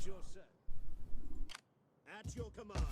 At your command.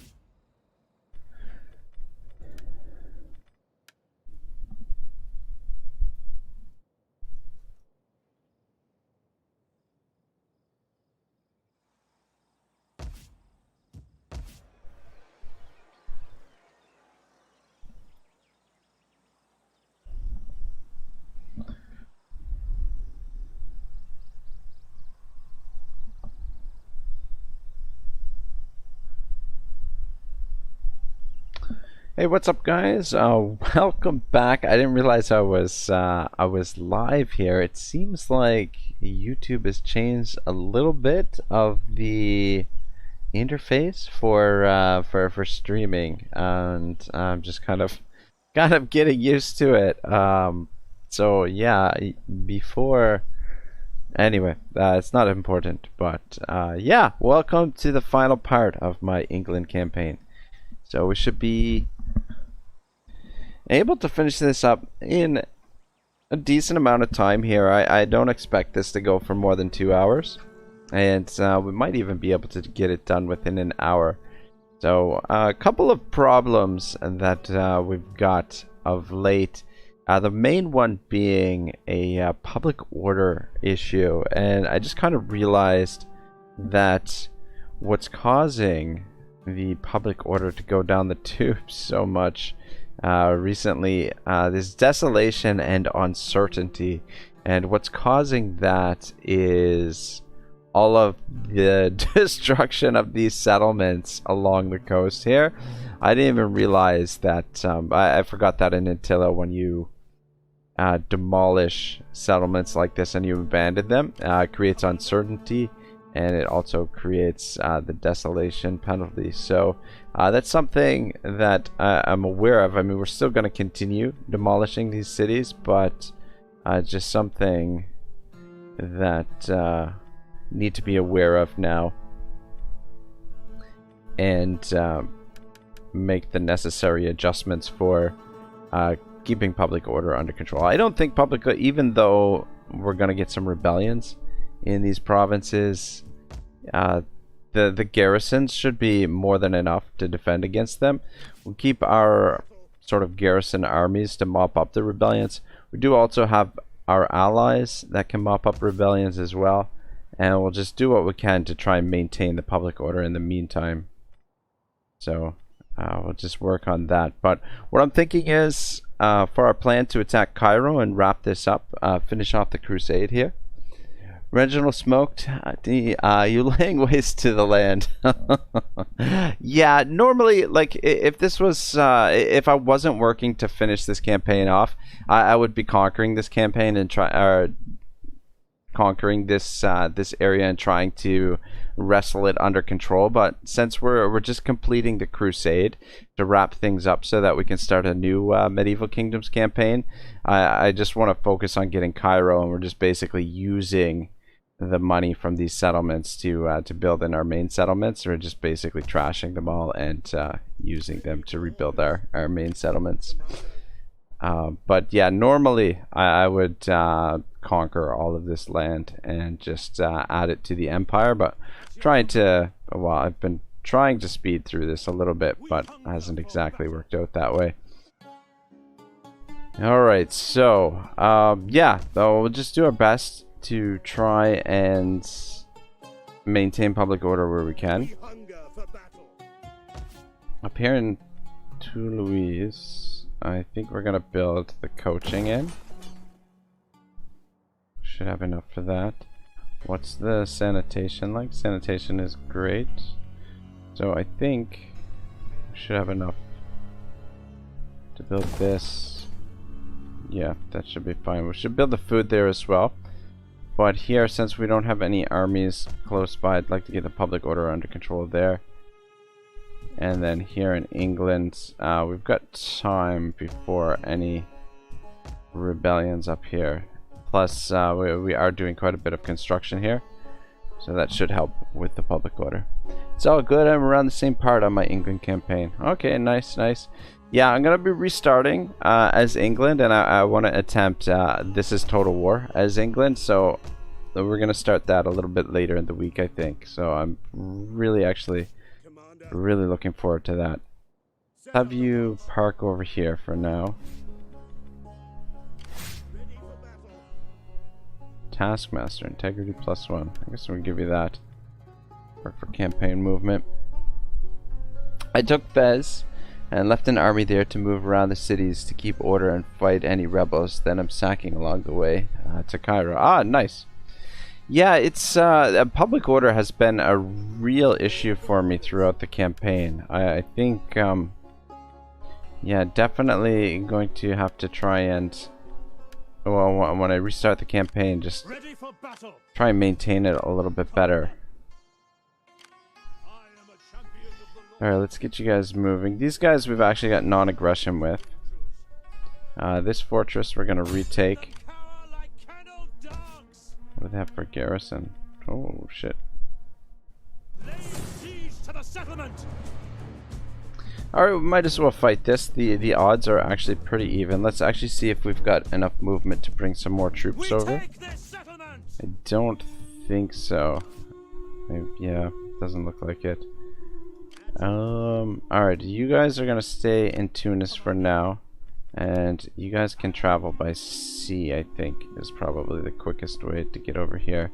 Hey, what's up, guys? Welcome back. I didn't realize I was live here. It seems like YouTube has changed a little bit of the interface for streaming, and I'm just kind of getting used to it. So yeah, before anyway, it's not important, but yeah, welcome to the final part of my England campaign. So we should be able to finish this up in a decent amount of time here. I don't expect this to go for more than 2 hours, and we might even be able to get it done within an hour. So a couple of problems that we've got of late. The main one being a public order issue, and I just kind of realized that what's causing the public order to go down the tubes so much recently, this desolation and uncertainty, and what's causing that is all of the destruction of these settlements along the coast here. I didn't even realize that. I forgot that in Attila, when you demolish settlements like this and you abandon them, it creates uncertainty, and it also creates the desolation penalty. So that's something that I'm aware of. I mean, we're still going to continue demolishing these cities, but just something that need to be aware of now, and make the necessary adjustments for keeping public order under control. I don't think even though we're going to get some rebellions in these provinces, the garrisons should be more than enough to defend against them. We'll keep our sort of garrison armies to mop up the rebellions. We do also have our allies that can mop up rebellions as well, and we'll just do what we can to try and maintain the public order in the meantime. So we'll just work on that. But what I'm thinking is, for our plan to attack Cairo and wrap this up, finish off the crusade here. Reginald smoked. You laying waste to the land. Yeah, normally, like, if this was, if I wasn't working to finish this campaign off, I would be conquering this campaign and conquering this this area and trying to wrestle it under control. But since we're just completing the crusade to wrap things up so that we can start a new Medieval Kingdoms campaign, I just want to focus on getting Cairo, and we're just basically using the money from these settlements to build in our main settlements. We're just basically trashing them all and using them to rebuild our main settlements. But yeah, normally I would conquer all of this land and just add it to the empire, but I've been trying to speed through this a little bit, but hasn't exactly worked out that way. Alright, so yeah, though we'll just do our best to try and maintain public order where we can. Up here in Toulouse, I think we're gonna build the coaching in. Should have enough for that. What's the sanitation like? Sanitation is great. So I think we should have enough to build this. Yeah, that should be fine. We should build the food there as well. But here, since we don't have any armies close by, I'd like to get the public order under control there. And then here in England, we've got time before any rebellions up here. Plus, we are doing quite a bit of construction here, so that should help with the public order. It's all good. I'm around the same part on my England campaign. Okay, nice, nice. Yeah, I'm gonna be restarting as England, and I want to attempt this is Total War as England. So we're gonna start that a little bit later in the week, I think. So I'm really actually Commander. really looking forward to that. Have you park over here for now. Ready for battle. Taskmaster, integrity +1. I guess we'll give you that. Work for campaign movement. I took Fez and left an army there to move around the cities to keep order and fight any rebels. Then I'm sacking along the way to Cairo. Ah, nice. Yeah, it's public order has been a real issue for me throughout the campaign. I think, yeah, definitely going to have to try and, well, when I restart the campaign, just Ready for battle. try and maintain it a little bit better. I am a champion of the Lord. Alright, let's get you guys moving. These guys we've actually got non-aggression with. This fortress we're going to retake. Cower like kennel dogs. What do they have for garrison? Oh, shit. Lay siege to the settlement. Alright, we might as well fight this. The odds are actually pretty even. Let's actually see if we've got enough movement to bring some more troops We over. take this settlement. I don't think so. Yeah, doesn't look like it. Alright, you guys are gonna stay in Tunis for now. And you guys can travel by sea, I think, is probably the quickest way to get over here.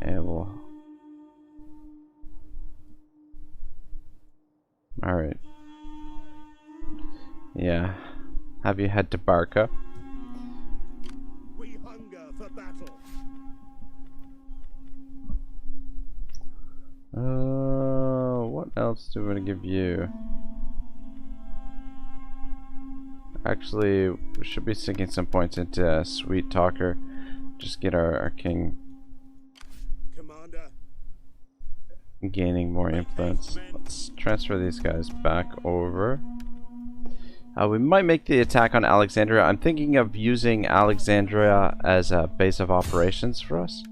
And we'll... Alright. Yeah. Have you head to Barca? We hunger for battle. What else do we want to give you? Actually, we should be sinking some points into Sweet Talker. Just get our king Commander. gaining more influence. Let's transfer these guys back over. We might make the attack on Alexandria. I'm thinking of using Alexandria as a base of operations for us.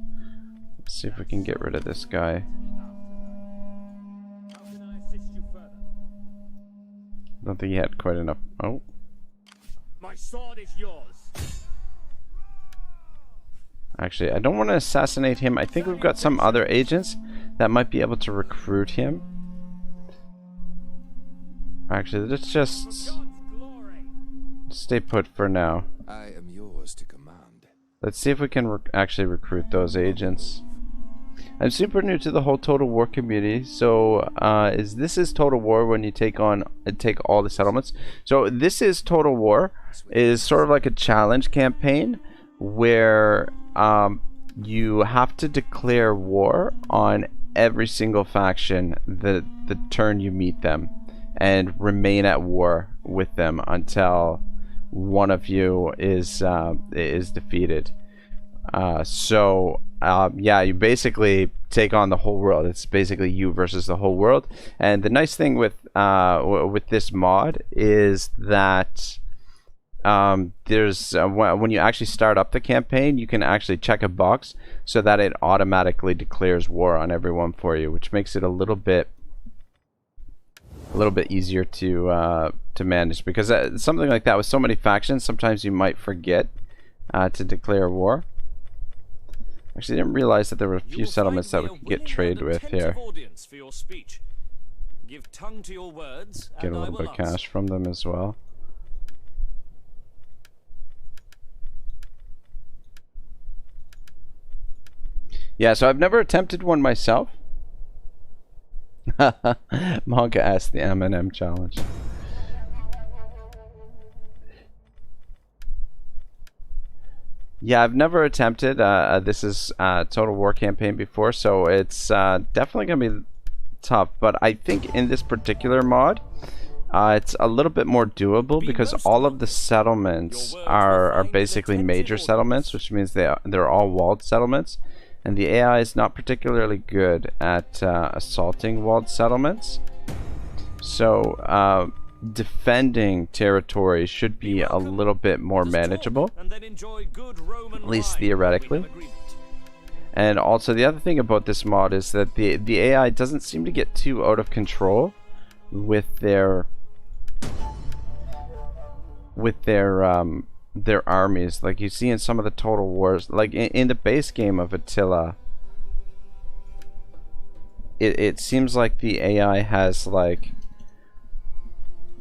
Let's see if we can get rid of this guy. How can I assist you further? Don't think he had quite enough. Oh, My sword is yours. actually, I don't want to assassinate him. I think we've got some other agents that might be able to recruit him. Actually, let's just God's glory. stay put for now. I am yours to command. Let's see if we can actually recruit those agents. I'm super new to the whole Total War community, so this is Total War when you take all the settlements. So this is Total War. It is sort of like a challenge campaign where you have to declare war on every single faction the turn you meet them, and remain at war with them until one of you is defeated. Yeah, you basically take on the whole world. It's basically you versus the whole world. And the nice thing with this mod is that there's when you actually start up the campaign, you can actually check a box so that it automatically declares war on everyone for you, which makes it a little bit easier to manage, because something like that with so many factions, sometimes you might forget to declare war. Actually, I didn't realize that there were a few settlements that we could get trade with here. For your speech. Give tongue to your words, Get and a I little will bit of cash from them as well. Yeah, so I've never attempted one myself. Monka asked the M&M challenge. Yeah, I've never attempted. This is Total War campaign before, so it's definitely gonna be tough. But I think in this particular mod, it's a little bit more doable because all of the settlements are basically major settlements, which means they're all walled settlements, and the AI is not particularly good at assaulting walled settlements. So defending territory should be a little bit more manageable, at least theoretically. And also the other thing about this mod is that the AI doesn't seem to get too out of control with their their armies. Like you see in some of the Total Wars, like in the base game of Attila, it seems like the AI has like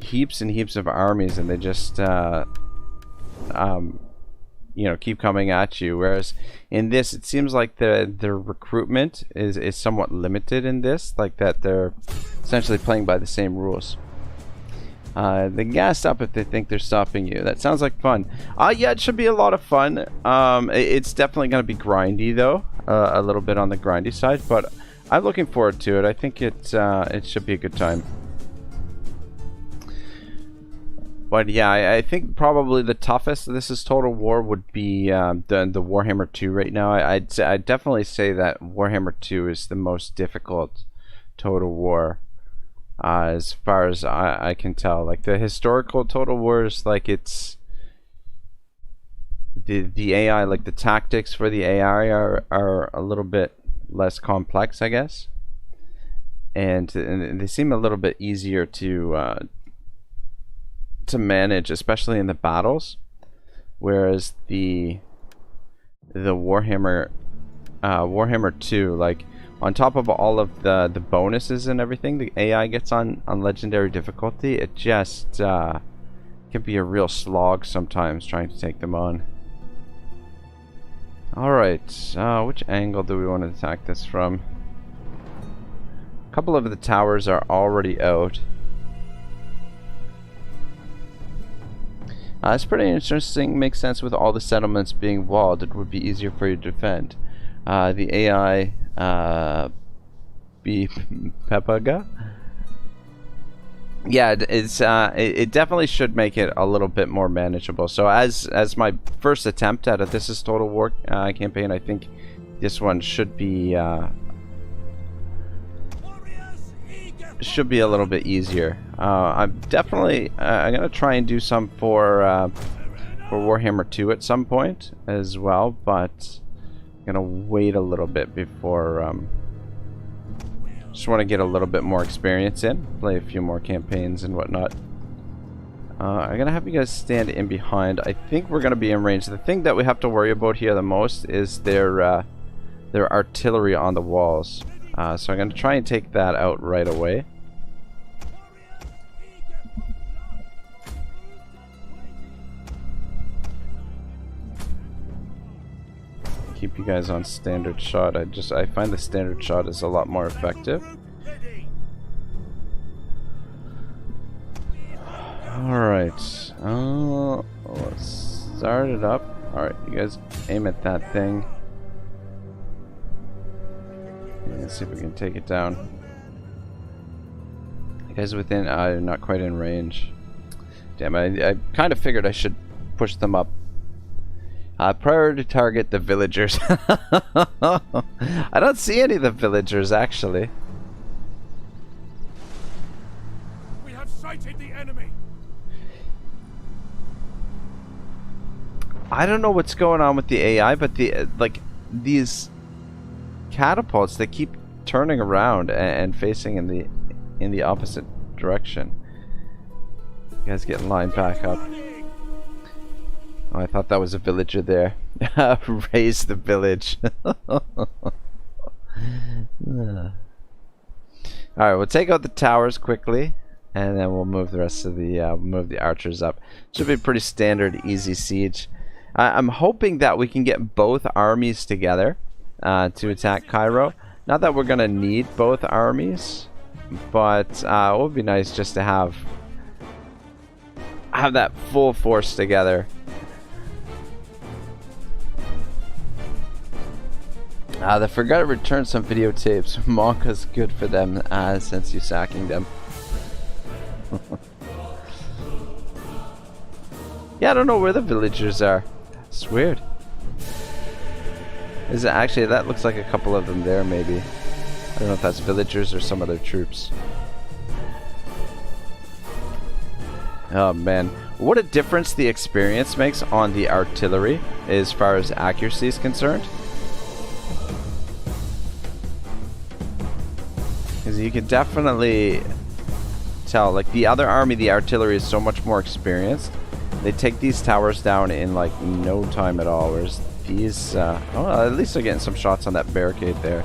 heaps and heaps of armies, and they just you know, keep coming at you. Whereas in this, it seems like the recruitment is somewhat limited in this, like that they're essentially playing by the same rules. They gas up if they think they're stopping you. That sounds like fun. Yeah, it should be a lot of fun. It's definitely going to be grindy though, a little bit on the grindy side, but I'm looking forward to it. I think it should be a good time. But yeah, I think probably the toughest This is Total War would be the Warhammer 2 right now. I'd definitely say that Warhammer 2 is the most difficult Total War, as far as I can tell. Like the historical Total Wars, like it's the AI, like the tactics for the AI are a little bit less complex, I guess, and they seem a little bit easier to manage, especially in the battles, whereas the Warhammer 2, like on top of all of the bonuses and everything the AI gets on legendary difficulty, it just can be a real slog sometimes trying to take them on. Alright, which angle do we want to attack this from? A couple of the towers are already out. It's pretty interesting. Makes sense with all the settlements being walled. It would be easier for you to defend. The AI, be Pepaga. Yeah, it definitely should make it a little bit more manageable. So as my first attempt at a This is Total War campaign, I think this one should be a little bit easier. I'm definitely I'm gonna try and do some for Warhammer 2 at some point as well, but I'm gonna wait a little bit before. Just want to get a little bit more experience in, play a few more campaigns and whatnot. I'm gonna have you guys stand in behind. I think we're gonna be in range. The thing that we have to worry about here the most is their artillery on the walls. So I'm gonna try and take that out right away. Keep you guys on standard shot. I find the standard shot is a lot more effective. Alright. Let's start it up. Alright, you guys aim at that thing. Let's see if we can take it down. You guys within not quite in range. Damn, I kind of figured I should push them up. Priority target the villagers. I don't see any of the villagers actually. We have sighted the enemy. I don't know what's going on with the AI, but these catapults, they keep turning around and facing in the opposite direction. You guys get lined back up. Oh, I thought that was a villager there. Raise the village. Alright, we'll take out the towers quickly, and then we'll move the rest of the move the archers up. Should be a pretty standard, easy siege. I'm hoping that we can get both armies together to attack Cairo. Not that we're gonna need both armies, but it would be nice just to have that full force together. They forgot to return some videotapes. Monka's good for them since you're sacking them. Yeah, I don't know where the villagers are. It's weird. Is it actually? That looks like a couple of them there, maybe. I don't know if that's villagers or some other troops. Oh man, what a difference the experience makes on the artillery as far as accuracy is concerned. Because you can definitely tell, like the other army, the artillery is so much more experienced, They take these towers down in like no time at all, whereas these, oh, at least they're getting some shots on that barricade there.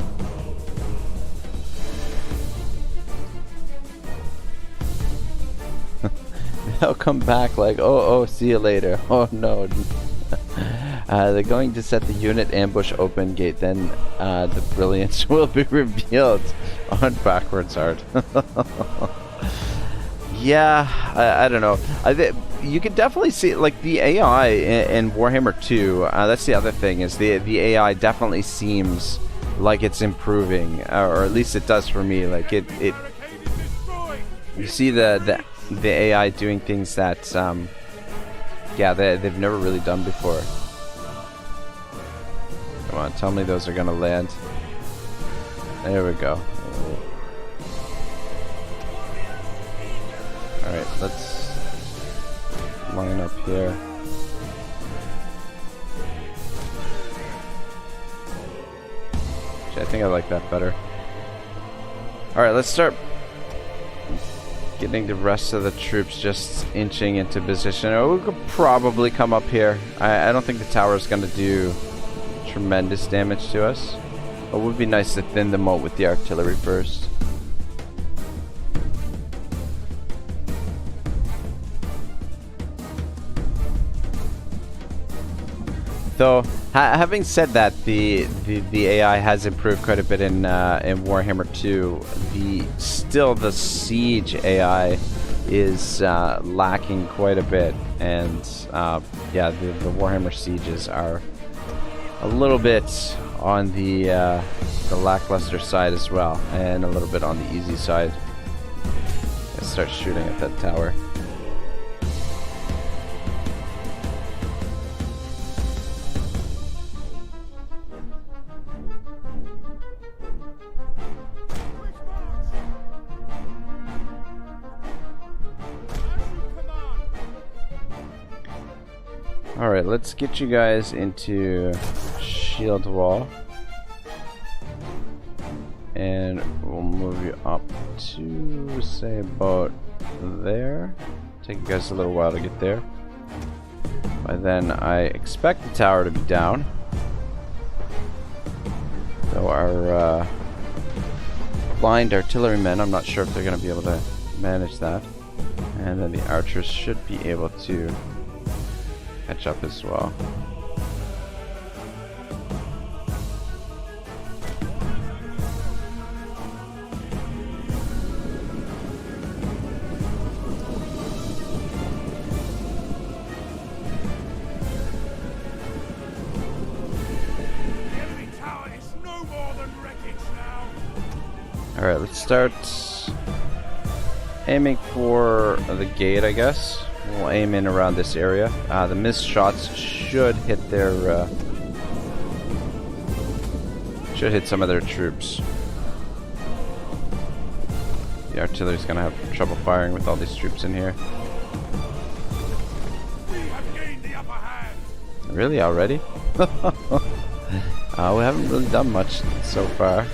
They'll come back like, oh, see you later. Oh no. They're going to set the unit ambush open gate, then the brilliance will be revealed on backwards art. Yeah, I don't know. You can definitely see, like, the AI in Warhammer 2, that's the other thing, is the AI definitely seems like it's improving, or at least it does for me. Like, it you see the AI doing things that, yeah, they've never really done before. Come on, tell me those are gonna land. There we go. Alright, let's line up here. Actually, I think I like that better. Alright, let's start getting the rest of the troops just inching into position. Oh, we could probably come up here. I don't think the tower is going to do tremendous damage to us. It would be nice to thin the moat with the artillery first. Though, having said that, the AI has improved quite a bit in Warhammer 2. Still the siege AI is lacking quite a bit, and yeah, the Warhammer sieges are a little bit on the lackluster side as well, and a little bit on the easy side. Let's start shooting at that tower. Alright, let's get you guys into shield wall. And we'll move you up to, say, about there. Take you guys a little while to get there. By then, I expect the tower to be down. So our blind artillerymen, I'm not sure if they're going to be able to manage that. And then the archers should be able to catch up as well. Alright, let's start aiming for the gate, I guess. We'll aim in around this area. The missed shots should hit their should hit some of their troops. The artillery's gonna have trouble firing with all these troops in here. We have gained the upper hand. Really, already? We haven't really done much so far.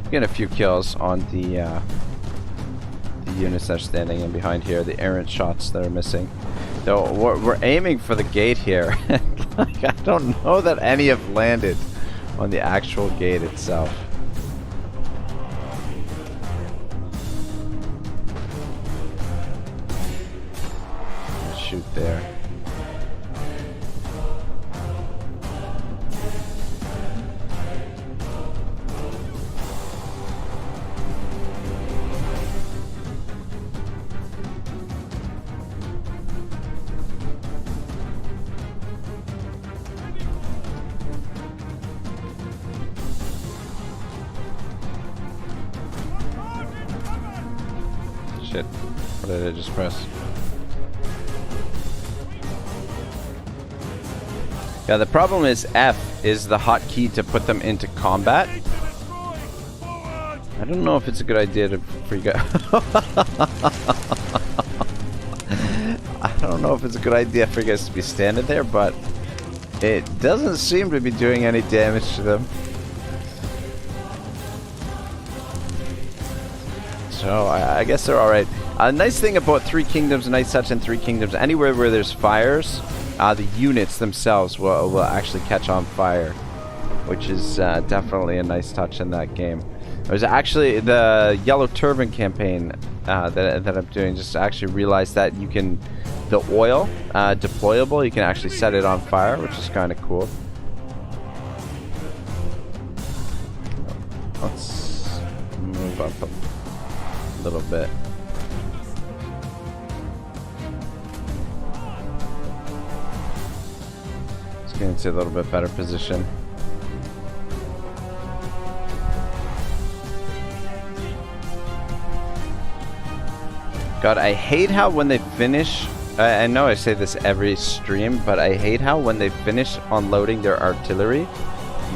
Get a few kills on the units that are standing in behind here, the errant shots that are missing. Though we're aiming for the gate here. Like, I don't know that any have landed on the actual gate itself. Shoot there. Shit. What did I just press? Yeah, the problem is F is the hotkey to put them into combat. I don't know if it's a good idea for you guys. I don't know if it's a good idea for you guys to be standing there, but it doesn't seem to be doing any damage to them. So I guess they're alright. A nice thing about Three Kingdoms, a nice touch in Three Kingdoms, anywhere where there's fires, the units themselves will actually catch on fire, which is definitely a nice touch in that game. There's actually the Yellow Turban campaign that I'm doing. Just actually realized that you can, the oil deployable, you can actually set it on fire, which is kind of cool. Let's move up a little bit. Let's get into a little bit better position. God, I hate how when they finish, I know I say this every stream, but I hate how when they finish unloading their artillery,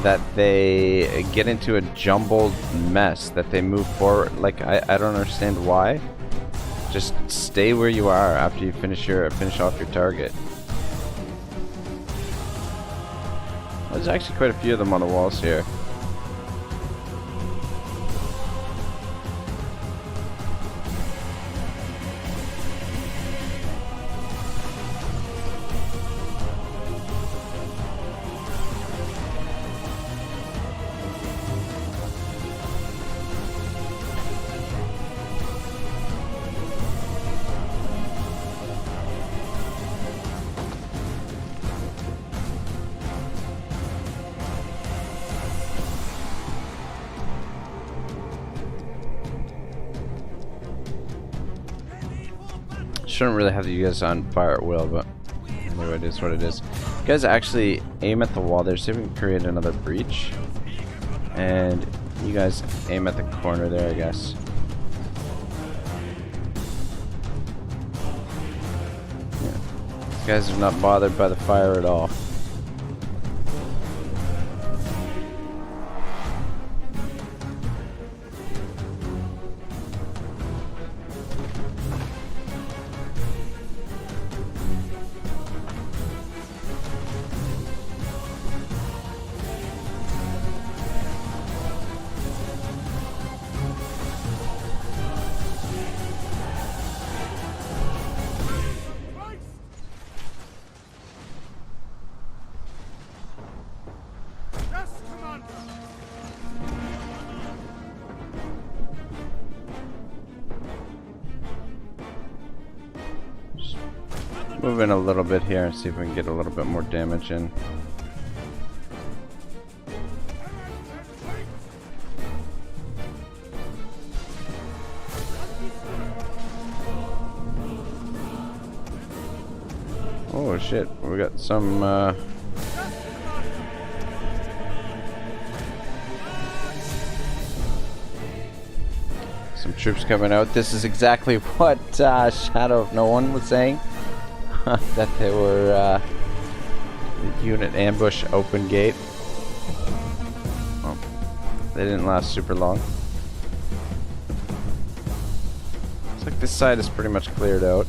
that they get into a jumbled mess, that they move forward. Like, I don't understand why. Just stay where you are after you finish off your target. There's actually quite a few of them on the walls here. Shouldn't really have you guys on fire at will, but anyway, it is what it is. You guys actually aim at the wall there, see if we can create another breach. And you guys aim at the corner there, I guess. Yeah. These guys are not bothered by the fire at all. Move in a little bit here and see if we can get a little bit more damage in. Oh shit, we got some troops coming out. This is exactly what Shadow of No One was saying. That they were unit ambush open gate. Oh, they didn't last super long. Looks like this side is pretty much cleared out.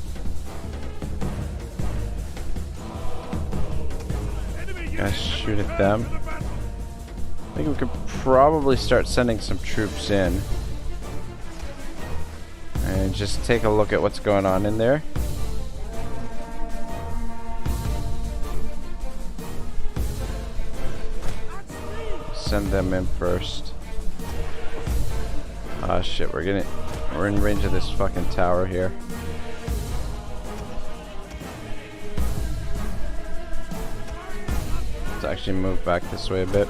Guys, shoot at them. I think we could probably start sending some troops in and just take a look at what's going on in there. Send them in first. Ah shit, we're in range of this fucking tower here. Let's actually move back this way a bit.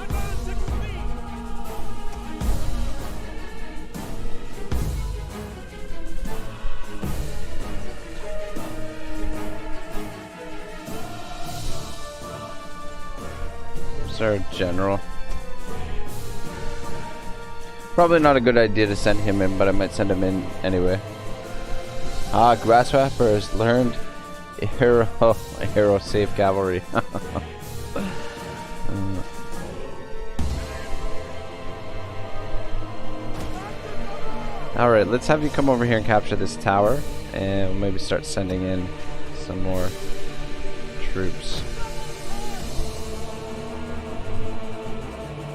Is there a general? Probably not a good idea to send him in, but I might send him in anyway. Ah, Grasshopper has learned hero safe cavalry. Alright, let's have you come over here and capture this tower, and we'll maybe start sending in some more troops.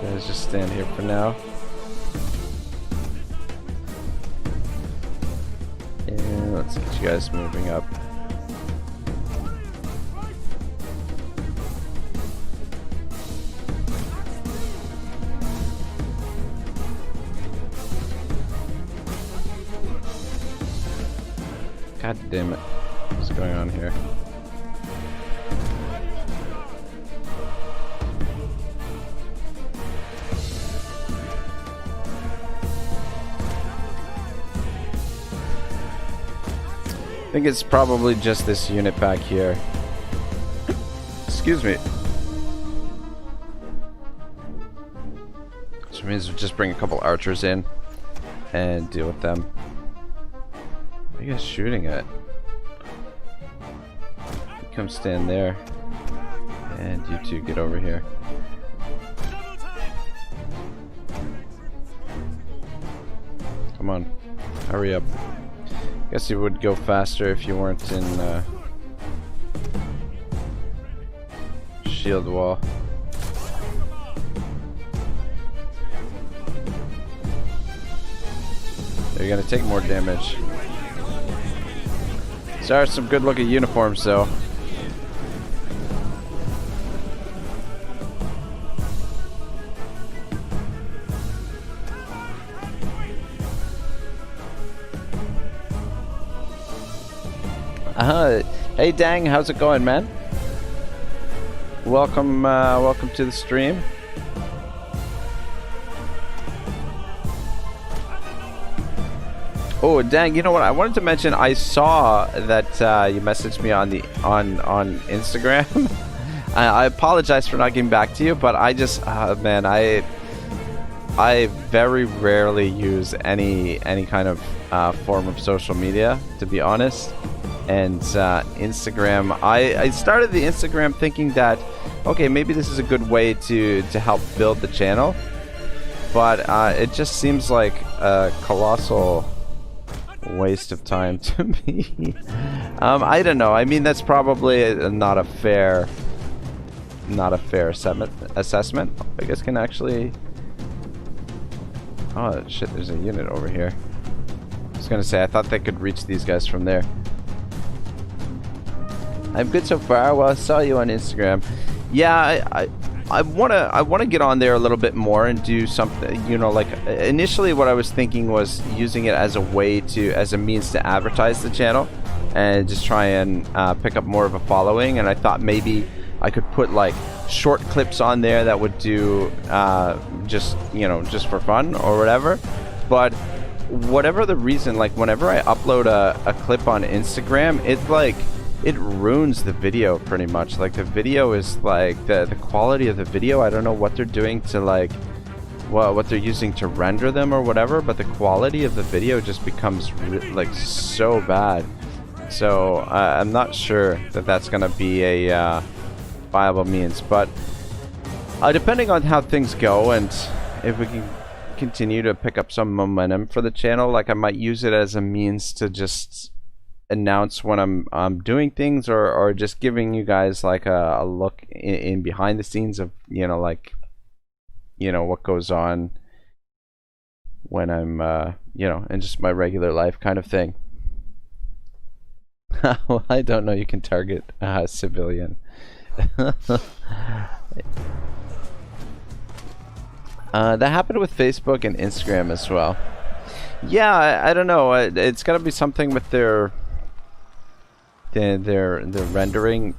Let's just stand here for now. And let's get you guys moving up. God damn it. What's going on here? I think it's probably just this unit back here. Excuse me. Which means we'll just bring a couple archers in and deal with them. What are you guys shooting at? You come stand there. And you two get over here. Come on. Hurry up. Guess you would go faster if you weren't in shield wall. You're gonna take more damage. These are some good looking uniforms though. Hey Dang, how's it going, man? Welcome, welcome to the stream. Oh, Dang, you know what? I wanted to mention. I saw that you messaged me on the on Instagram. I apologize for not getting back to you, but I just, man, I very rarely use any kind of form of social media, to be honest. And Instagram, I started the Instagram thinking that, okay, maybe this is a good way to help build the channel, but it just seems like a colossal waste of time to me. I don't know. I mean, that's probably not a fair assessment. I guess can actually. Oh shit! There's a unit over here. I was gonna say I thought they could reach these guys from there. I'm good so far. Well, I saw you on Instagram. Yeah, I wanna get on there a little bit more and do something. You know, like initially what I was thinking was using it as a way as a means to advertise the channel and just try and pick up more of a following. And I thought maybe I could put like short clips on there that would do just for fun or whatever. But whatever the reason, like whenever I upload a clip on Instagram, it ruins the video pretty much. Like the video is like the quality of the video, I don't know what they're doing to like what they're using to render them or whatever, but the quality of the video just becomes like so bad. So I'm not sure that that's gonna be a viable means, but depending on how things go and if we can continue to pick up some momentum for the channel, like I might use it as a means to just announce when I'm doing things, or just giving you guys like a look in behind the scenes of what goes on when I'm in just my regular life kind of thing. Well, I don't know, you can target civilian. That happened with Facebook and Instagram as well. Yeah, I don't know, it's gotta be something with their rendering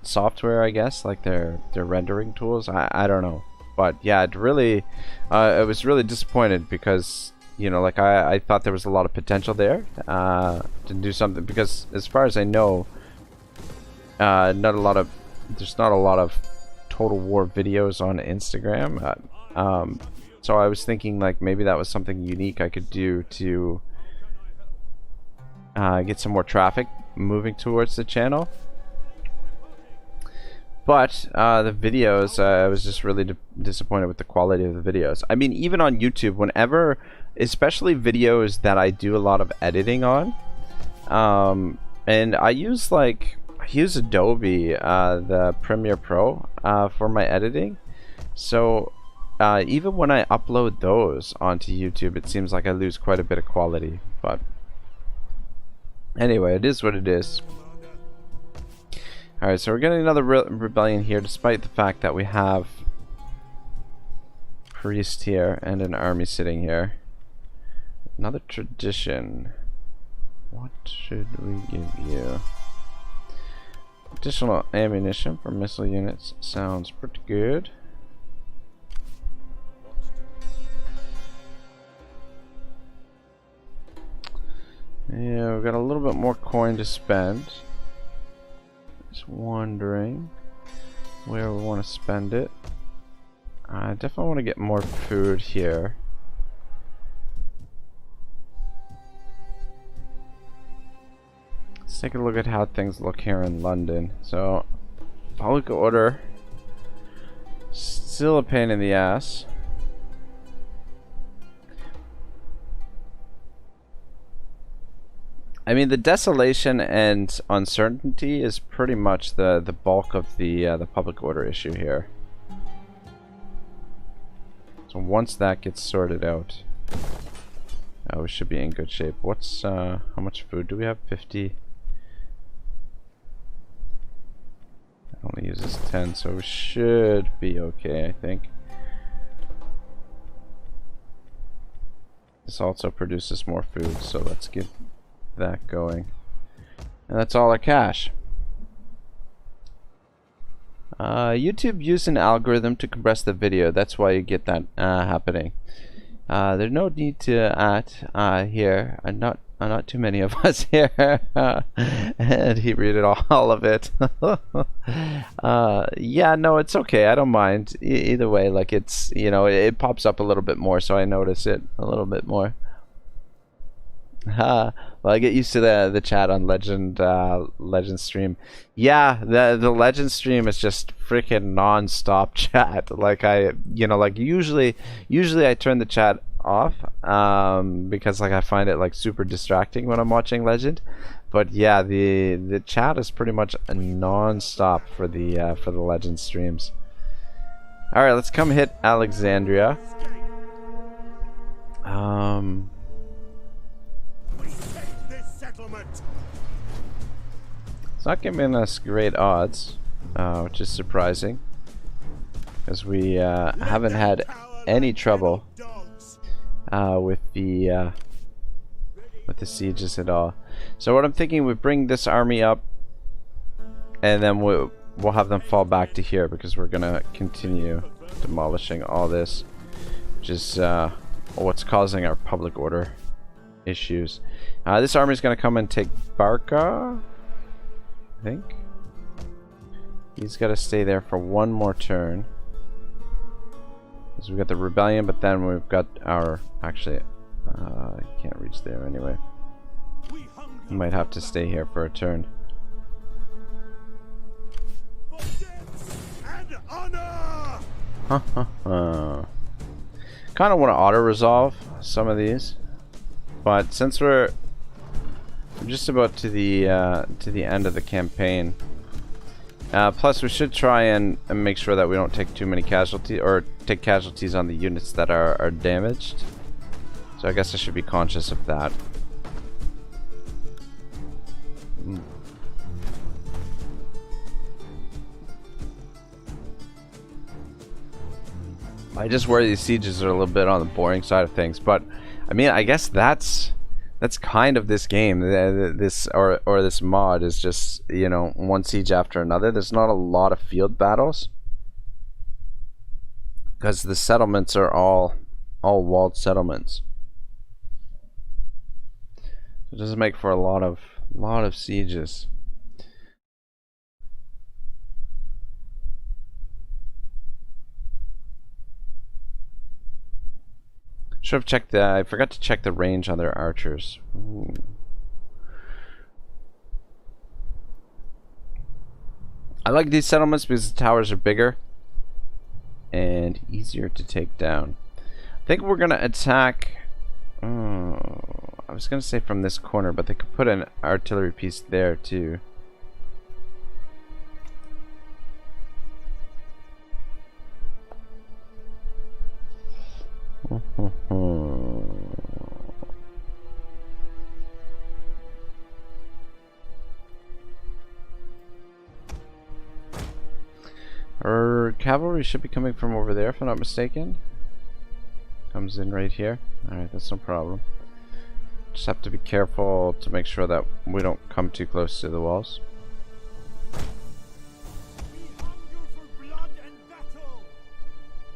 software, I guess, like their rendering tools. I don't know, but yeah, it really I was really disappointed because like I thought there was a lot of potential there to do something, because as far as I know, there's not a lot of Total War videos on Instagram, so I was thinking like maybe that was something unique I could do to get some more traffic moving towards the channel. But the videos, I was just really disappointed with the quality of the videos. I mean, even on YouTube, whenever especially videos that I do a lot of editing on. And I use Adobe, the Premiere Pro, for my editing. So even when I upload those onto YouTube, it seems like I lose quite a bit of quality. But anyway, it is what it is. Alright, so we're getting another rebellion here, despite the fact that we have priest here and an army sitting here. Another tradition. What should we give you? Additional ammunition for missile units sounds pretty good. Yeah, we've got a little bit more coin to spend. Just wondering where we want to spend it. I definitely want to get more food here. Let's take a look at how things look here in London. So, public order, still a pain in the ass. I mean, the desolation and uncertainty is pretty much the bulk of the public order issue here. So once that gets sorted out, we should be in good shape. What's how much food do we have? 50. It only uses 10, so we should be okay, I think. This also produces more food, so let's get that going. And that's all our cash. YouTube used an algorithm to compress the video. That's why you get that happening. There's no need to add here. Not too many of us here. And he read it all of it. Yeah, no, it's okay. I don't mind. Either way, like, it's, you know, it pops up a little bit more, so I notice it a little bit more. Well, I get used to the chat on Legend stream. Yeah, the Legend stream is just freaking non-stop chat. Like, like usually I turn the chat off because, like, I find it like super distracting when I'm watching Legend. But yeah, the chat is pretty much a non-stop for the Legend streams. All right, let's come hit Alexandria. It's not giving us great odds, which is surprising, because we haven't had any trouble with the sieges at all. So what I'm thinking, we bring this army up, and then we'll have them fall back to here, because we're gonna continue demolishing all this, which is what's causing our public order issues. This army is going to come and take Barca, I think. He's got to stay there for one more turn. Because we've got the rebellion, but then we've got our... Actually, I can't reach there anyway. He might have to stay here for a turn. Kind of want to auto-resolve some of these. But since we're just about to the end of the campaign, plus we should try and make sure that we don't take too many casualties, or take casualties on the units that are damaged. So I guess I should be conscious of that. I just worry these sieges are a little bit on the boring side of things, but I mean, I guess that's kind of this game. This this mod is just, you know, one siege after another. There's not a lot of field battles because the settlements are all walled settlements. It doesn't make for a lot of sieges. Should have checked I forgot to check the range on their archers. Ooh. I like these settlements because the towers are bigger and easier to take down. I think we're gonna attack Oh, I was gonna say from this corner, but they could put an artillery piece there too. Our cavalry should be coming from over there, if I'm not mistaken. Comes in right here. Alright, that's no problem. Just have to be careful to make sure that we don't come too close to the walls.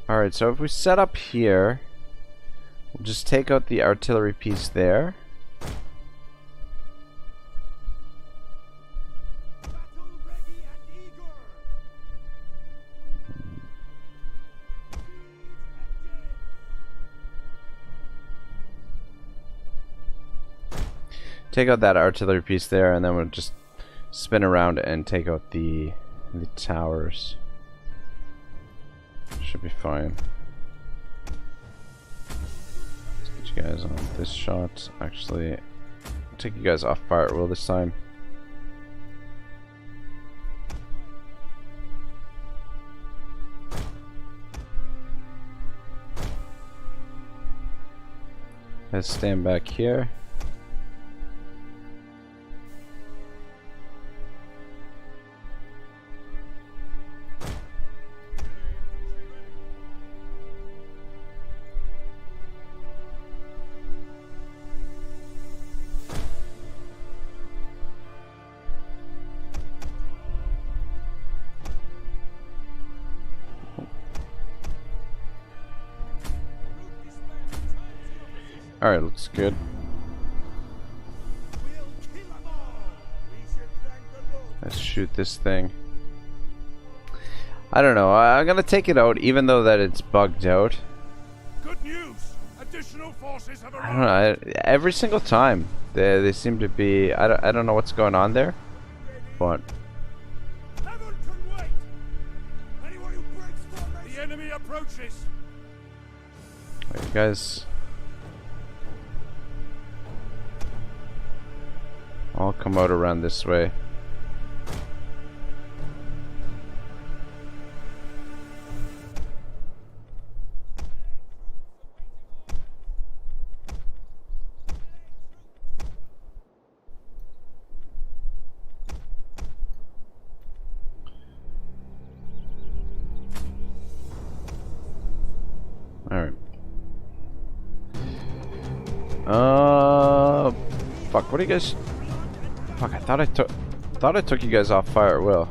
Alright, so if we set up here, we'll just take out the artillery piece there. Take out that artillery piece there, and then we'll just spin around and take out the towers. Should be fine. Let's get you guys on this shot. Actually, I'll take you guys off fire at will this time. Let's stand back here. Alright, looks good. Let's shoot this thing. I don't know. I'm gonna take it out, even though that it's bugged out. Good news. Additional forces have I don't know. Every single time they seem to be. I don't know what's going on there, but. Heaven can wait. Anyone who breaks formation. The enemy approaches. You guys. I'll come out around this way. Alright. Fuck, what are you guys... Fuck, I thought I took you guys off fire at will.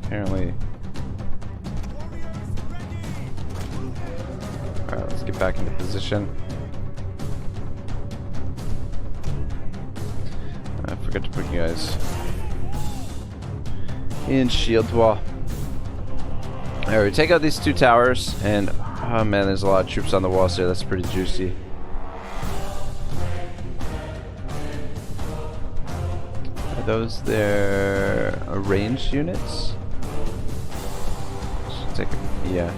Apparently. Alright, let's get back into position. I forgot to put you guys in shield wall. Alright, we take out these two towers, and oh man, there's a lot of troops on the walls here. That's pretty juicy. Are those their ranged units? Should take a, yeah.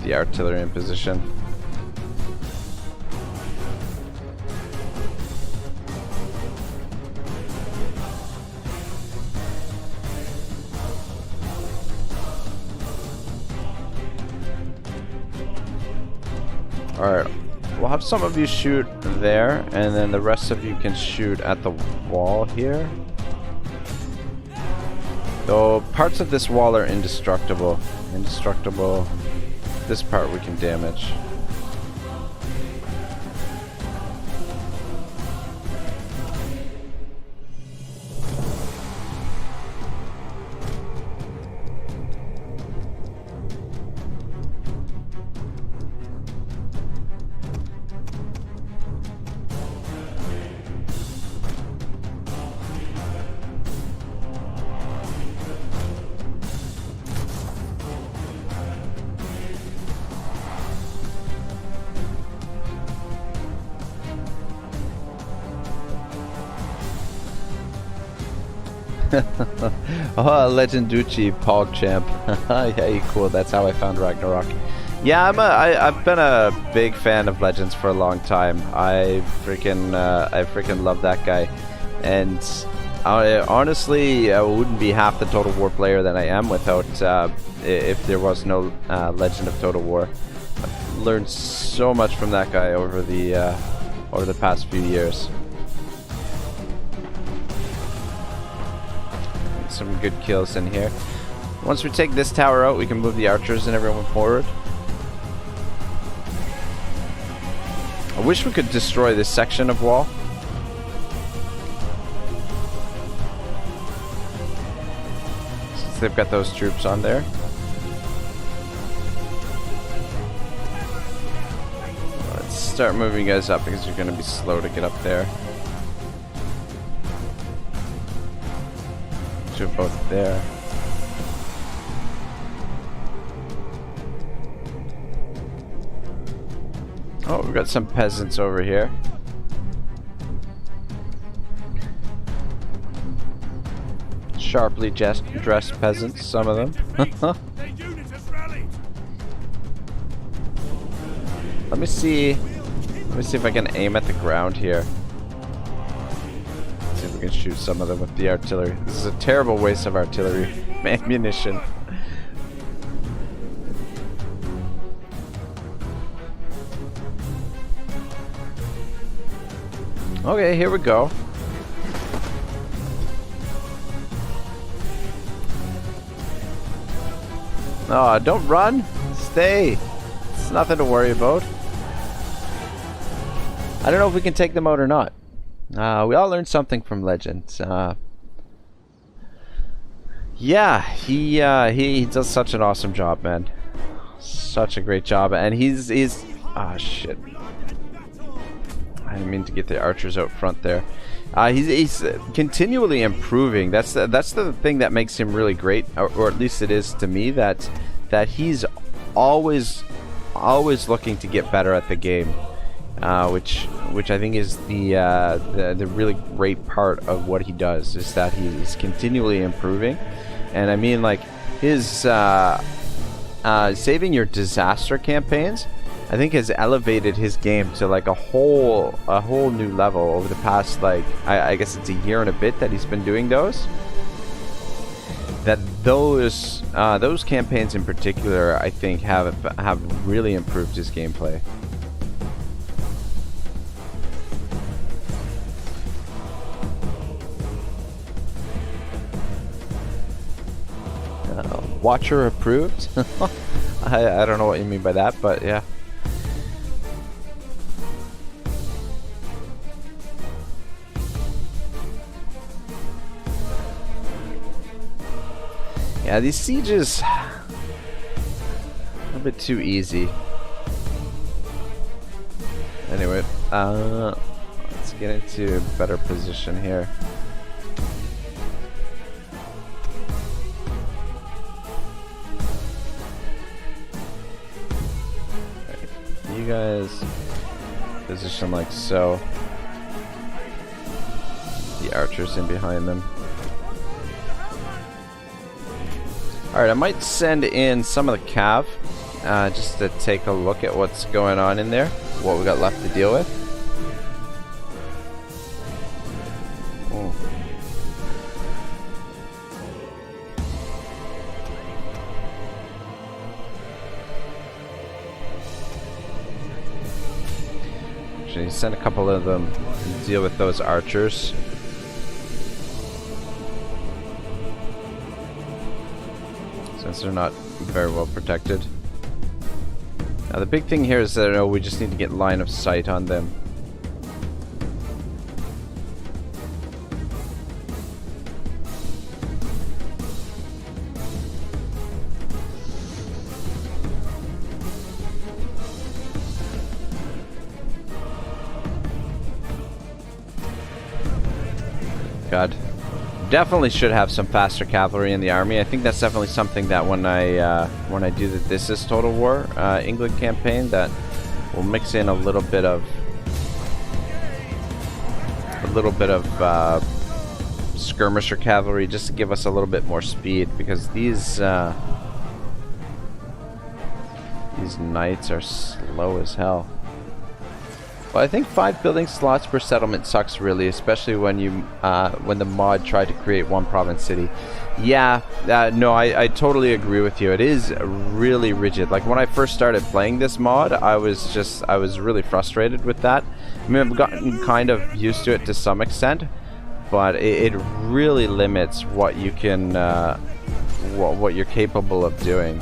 The artillery in position. Alright, we'll have some of you shoot there, and then the rest of you can shoot at the wall here. Though parts of this wall are indestructible. This part we can damage. Oh, Legend Ducci, Pog Champ. Yeah, cool. That's how I found Ragnarok. Yeah, I've been a big fan of Legends for a long time. I freaking love that guy, and I honestly wouldn't be half the Total War player that I am without if there was no Legend of Total War. I've learned so much from that guy over the past few years. Some good kills in here. Once we take this tower out, we can move the archers and everyone forward. I wish we could destroy this section of wall. Since they've got those troops on there. Let's start moving you guys up because you're going to be slow to get up there. Two both there. Oh, we've got some peasants over here. Sharply dressed peasants, some of them. Let me see if I can aim at the ground here. See if we can shoot some of them with the artillery. This is a terrible waste of artillery ammunition. Okay, here we go. Oh, don't run! Stay! It's nothing to worry about. I don't know if we can take them out or not. We all learned something from Legend. Yeah, he does such an awesome job, man. Such a great job, and he's ah, shit. I didn't mean to get the archers out front there. He's continually improving. That's the thing that makes him really great, or at least it is to me. That he's always looking to get better at the game, which I think is the really great part of what he does, is that he's continually improving. And I mean, like his saving your disaster campaigns, I think has elevated his game to like a whole new level over the past, like I guess it's a year and a bit that he's been doing those. Those campaigns in particular, I think have really improved his gameplay. Watcher approved? I don't know what you mean by that, but yeah. Yeah, these sieges a little bit too easy. Anyway, let's get into a better position here. Right, you guys position like so. The archers in behind them. Alright, I might send in some of the cav just to take a look at what's going on in there, what we got left to deal with. Oh. Actually, send a couple of them to deal with those archers. Since they're not very well protected. Now the big thing here is that we just need to get line of sight on them. God. Definitely should have some faster cavalry in the army. I think that's definitely something that when I do the This Is Total War England campaign, that will mix in a little bit of skirmisher cavalry just to give us a little bit more speed, because these knights are slow as hell. Well, I think 5 building slots per settlement sucks really, especially when you when the mod tried to create one province city. Yeah, no, I totally agree with you. It is really rigid. Like when I first started playing this mod, I was really frustrated with that. I mean, I've gotten kind of used to it to some extent, but it really limits what you can, what you're capable of doing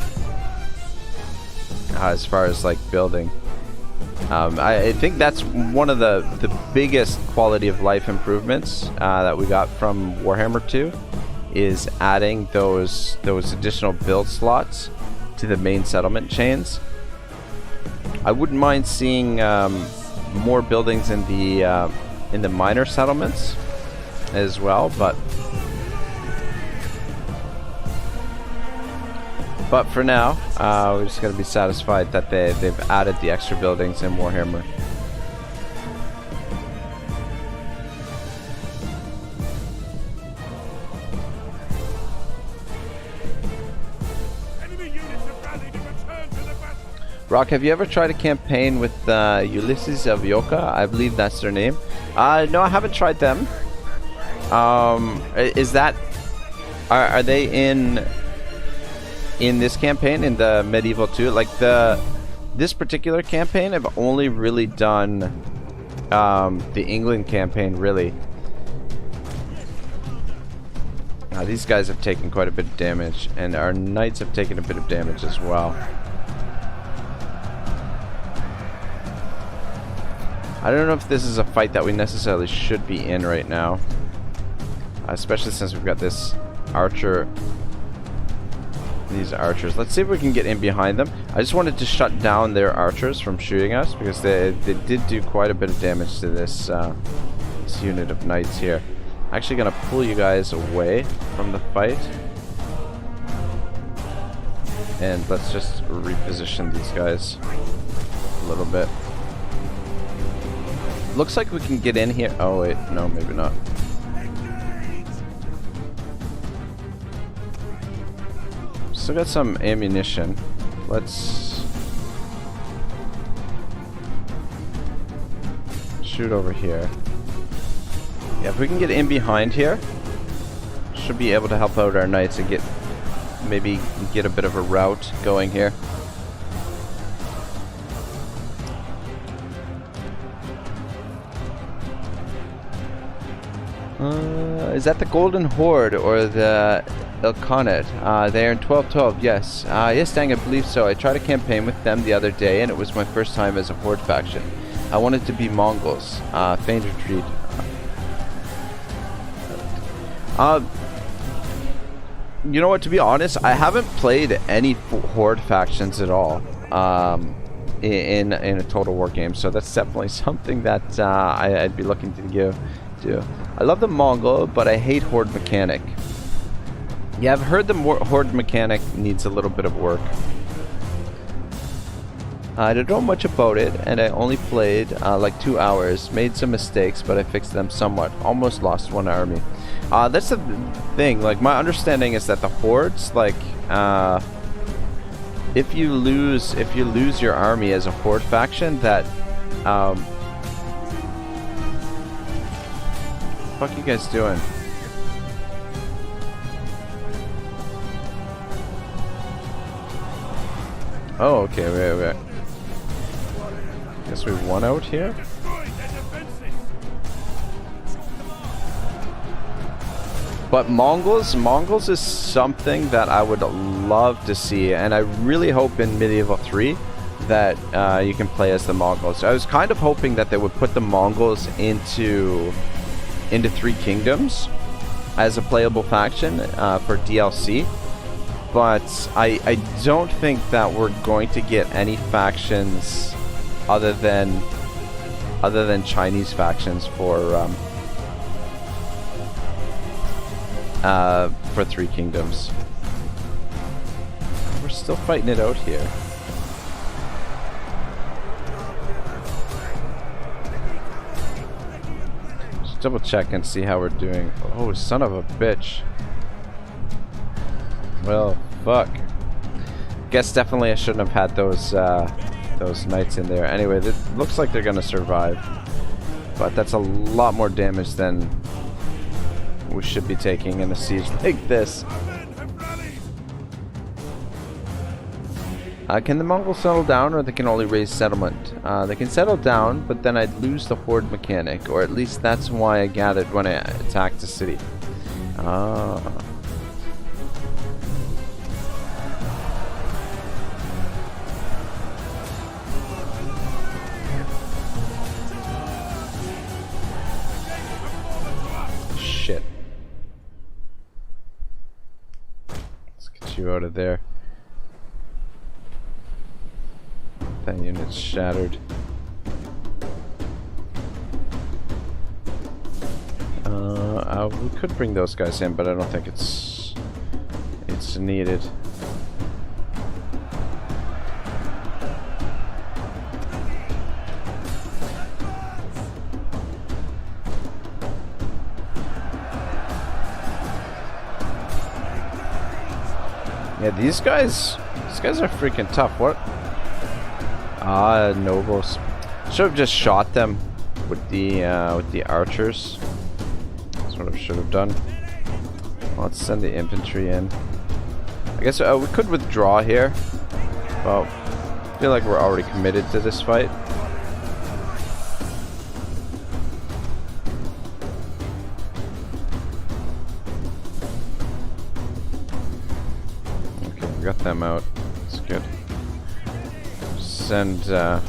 as far as like building. I think that's one of the biggest quality of life improvements that we got from Warhammer 2, is adding those additional build slots to the main settlement chains. I wouldn't mind seeing more buildings in the minor settlements as well, but for now, we're just going to be satisfied that they've added the extra buildings in Warhammer. Enemy units have rallied and returned to the battle. Rock, have you ever tried a campaign with Ulysses of Yoka? I believe that's their name. No, I haven't tried them. Is that... Are they in this campaign, in the Medieval 2? Like this particular campaign, I've only really done the England campaign, really. These guys have taken quite a bit of damage, and our knights have taken a bit of damage as well. I don't know if this is a fight that we necessarily should be in right now, especially since we've got this archer. These archers. Let's see if we can get in behind them. I just wanted to shut down their archers from shooting us, because they did do quite a bit of damage to this unit of knights here. Actually gonna pull you guys away from the fight, and let's just reposition these guys a little bit. Looks like we can get in here. Oh wait, no, maybe not. Still got some ammunition. Let's shoot over here. Yeah, if we can get in behind here, should be able to help out our knights and maybe get a bit of a rout going here. Is that the Golden Horde or the Ilkhanate? They are in 1212, yes. Yes, dang, I believe so. I tried a campaign with them the other day, and it was my first time as a Horde faction. I wanted to be Mongols. Feigned retreat. You know what, to be honest, I haven't played any Horde factions at all in a Total War game, so that's definitely something that I'd be looking to do. I love the Mongol, but I hate Horde mechanic. Yeah, I've heard the Horde mechanic needs a little bit of work. I don't know much about it, and I only played like 2 hours. Made some mistakes, but I fixed them somewhat. Almost lost one army. That's the thing. Like, my understanding is that the Hordes, like, if you lose your army as a Horde faction, that what the fuck you guys doing? Oh, okay, wait. Guess we won out here? But Mongols is something that I would love to see, and I really hope in Medieval 3 that you can play as the Mongols. I was kind of hoping that they would put the Mongols into Three Kingdoms as a playable faction for DLC. But I don't think that we're going to get any factions other than Chinese factions for Three Kingdoms. We're still fighting it out here. double check and see how we're doing. Oh, son of a bitch. Well, fuck. Guess definitely I shouldn't have had those knights in there. Anyway, it looks like they're gonna survive, but that's a lot more damage than we should be taking in a siege like this. Can the Mongols settle down, or they can only raise settlement? They can settle down, but then I'd lose the horde mechanic, or at least that's why I got it when I attacked the city. Ah. Shit. Let's get you out of there. That unit's shattered. We could bring those guys in, but I don't think it's needed. Yeah, these guys are freaking tough. What? Ah, nobles. Should have just shot them with the archers. That's what I should have done. Let's send the infantry in. I guess we could withdraw here. Well, I feel like we're already committed to this fight. Okay, we got them out. That's good. Send the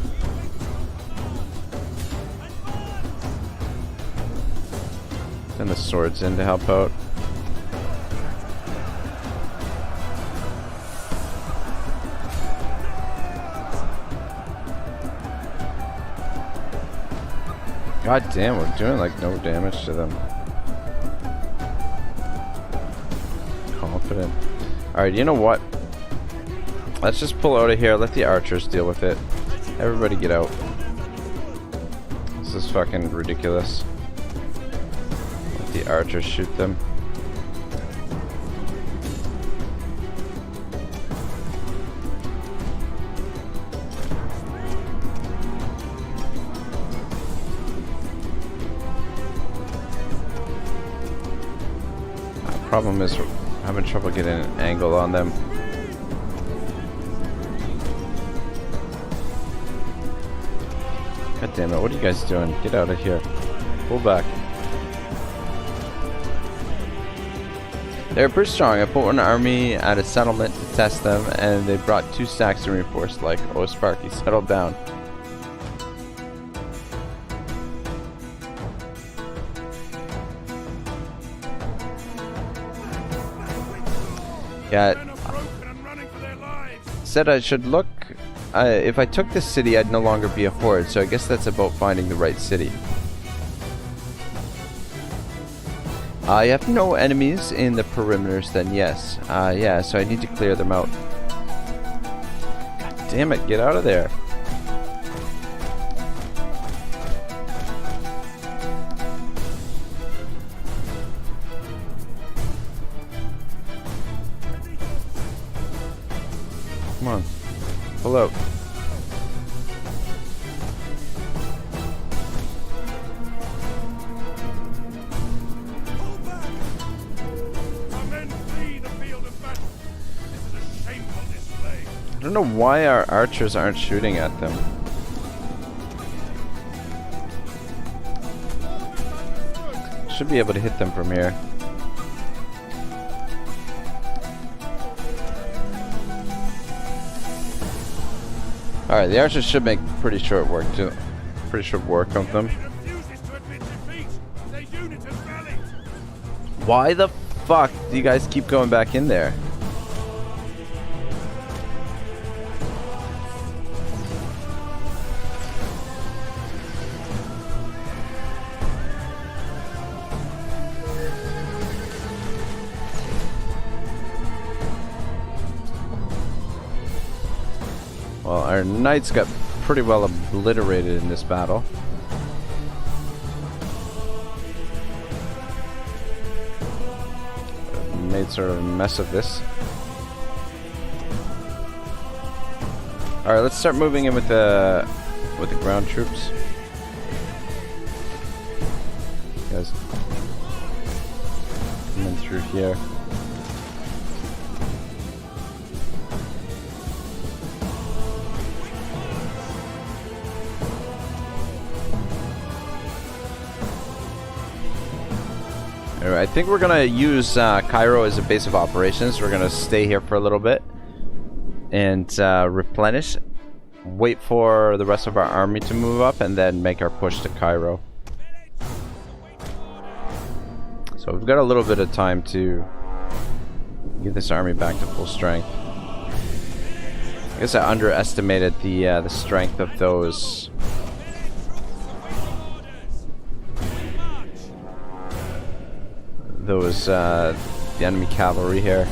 swords in to help out. God damn, we're doing like no damage to them. Confident. Alright, you know what? Let's just pull out of here, let the archers deal with it. Everybody get out. This is fucking ridiculous. Let the archers shoot them. Problem is, we're having trouble getting an angle on them. God damn it, what are you guys doing? Get out of here. Pull back. They're pretty strong. I put one army at a settlement to test them, and they brought 2 stacks to reinforce, like, oh Sparky, settle down. Yeah, said I should look. If I took this city, I'd no longer be a horde, so I guess that's about finding the right city. You have no enemies in the perimeters, then yes. Yeah, so I need to clear them out. God damn it, get out of there. Come on, pull out. I don't know why our archers aren't shooting at them. Should be able to hit them from here. Alright, the archers should make pretty short work of them. Why the fuck do you guys keep going back in there? Well, our knights got pretty well obliterated in this battle. made sort of a mess of this. Alright, let's start moving in with the ground troops. Guys, coming through here. Anyway, I think we're gonna use Cairo as a base of operations. We're gonna stay here for a little bit and replenish, wait for the rest of our army to move up, and then make our push to Cairo. So we've got a little bit of time to get this army back to full strength. I guess I underestimated the strength of those the enemy cavalry here.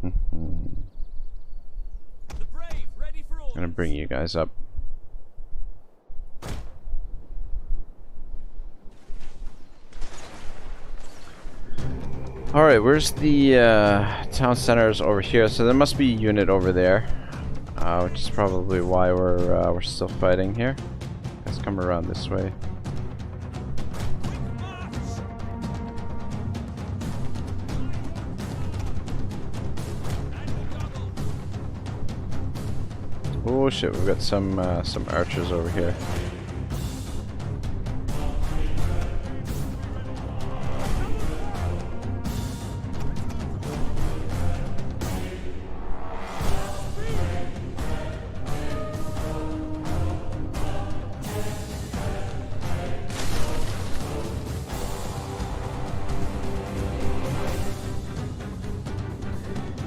I'm gonna bring you guys up. Alright, where's the town centers over here? So there must be a unit over there. Which is probably why we're still fighting here. Let's come around this way. Oh shit, we've got some archers over here.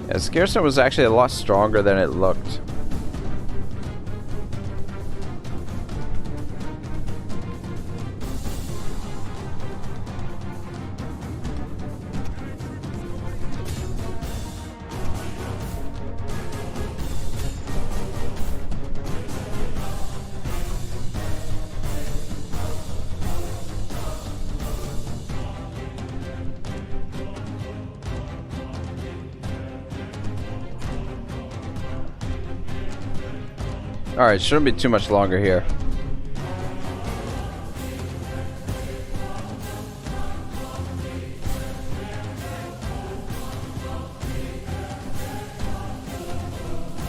Yeah, Scarson was actually a lot stronger than it looked. Alright, shouldn't be too much longer here.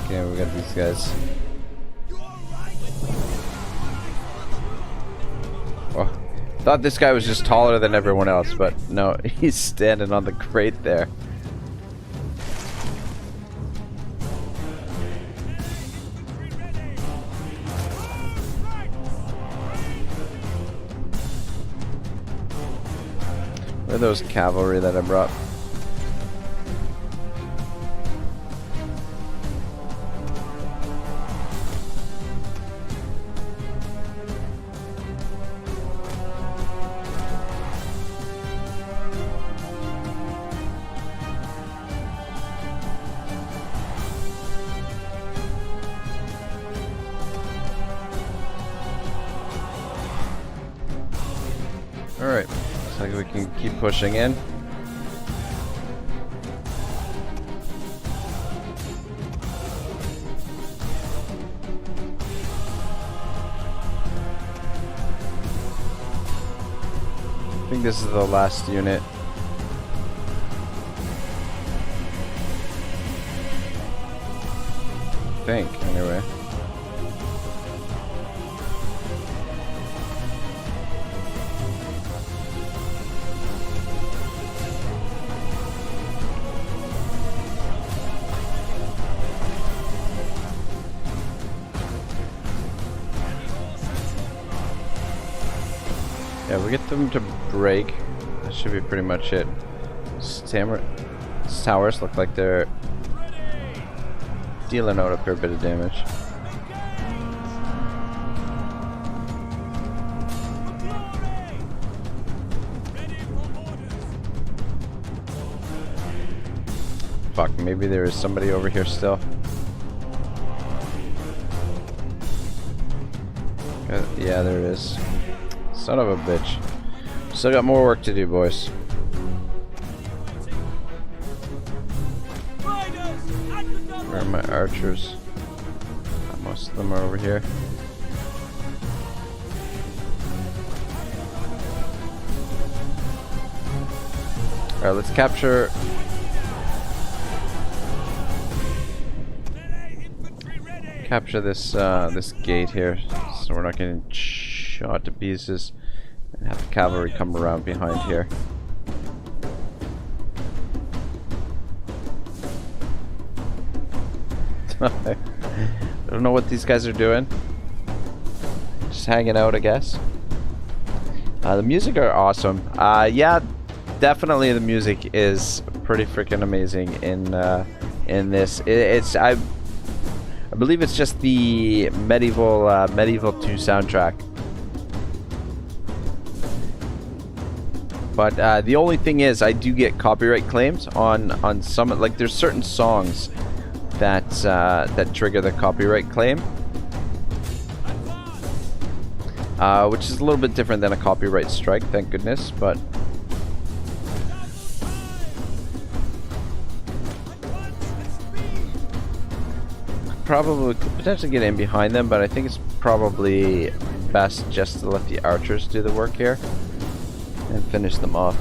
Okay, we got these guys. Oh, thought this guy was just taller than everyone else, but no, he's standing on the crate there. Where are those cavalry that I brought? Alright, looks like we can keep pushing in. I think this is the last unit. I think, anyway. Yeah, we get them to break. That should be pretty much it. These towers look like they're dealing out a fair bit of damage. Fuck, maybe there is somebody over here still. Yeah, there it is. Son of a bitch. Still got more work to do, boys. Where are my archers? Most of them are over here. Alright, let's capture. Capture this this gate here, so we're not getting shot to pieces. And have the cavalry come around behind here. I don't know what these guys are doing. Just hanging out, I guess. The music are awesome. Yeah, definitely the music is pretty freaking amazing in this. I believe it's just the medieval 2 soundtrack. But the only thing is, I do get copyright claims on some, like there's certain songs that that trigger the copyright claim, which is a little bit different than a copyright strike, thank goodness. But probably could potentially get in behind them, but I think it's probably best just to let the archers do the work here and finish them off.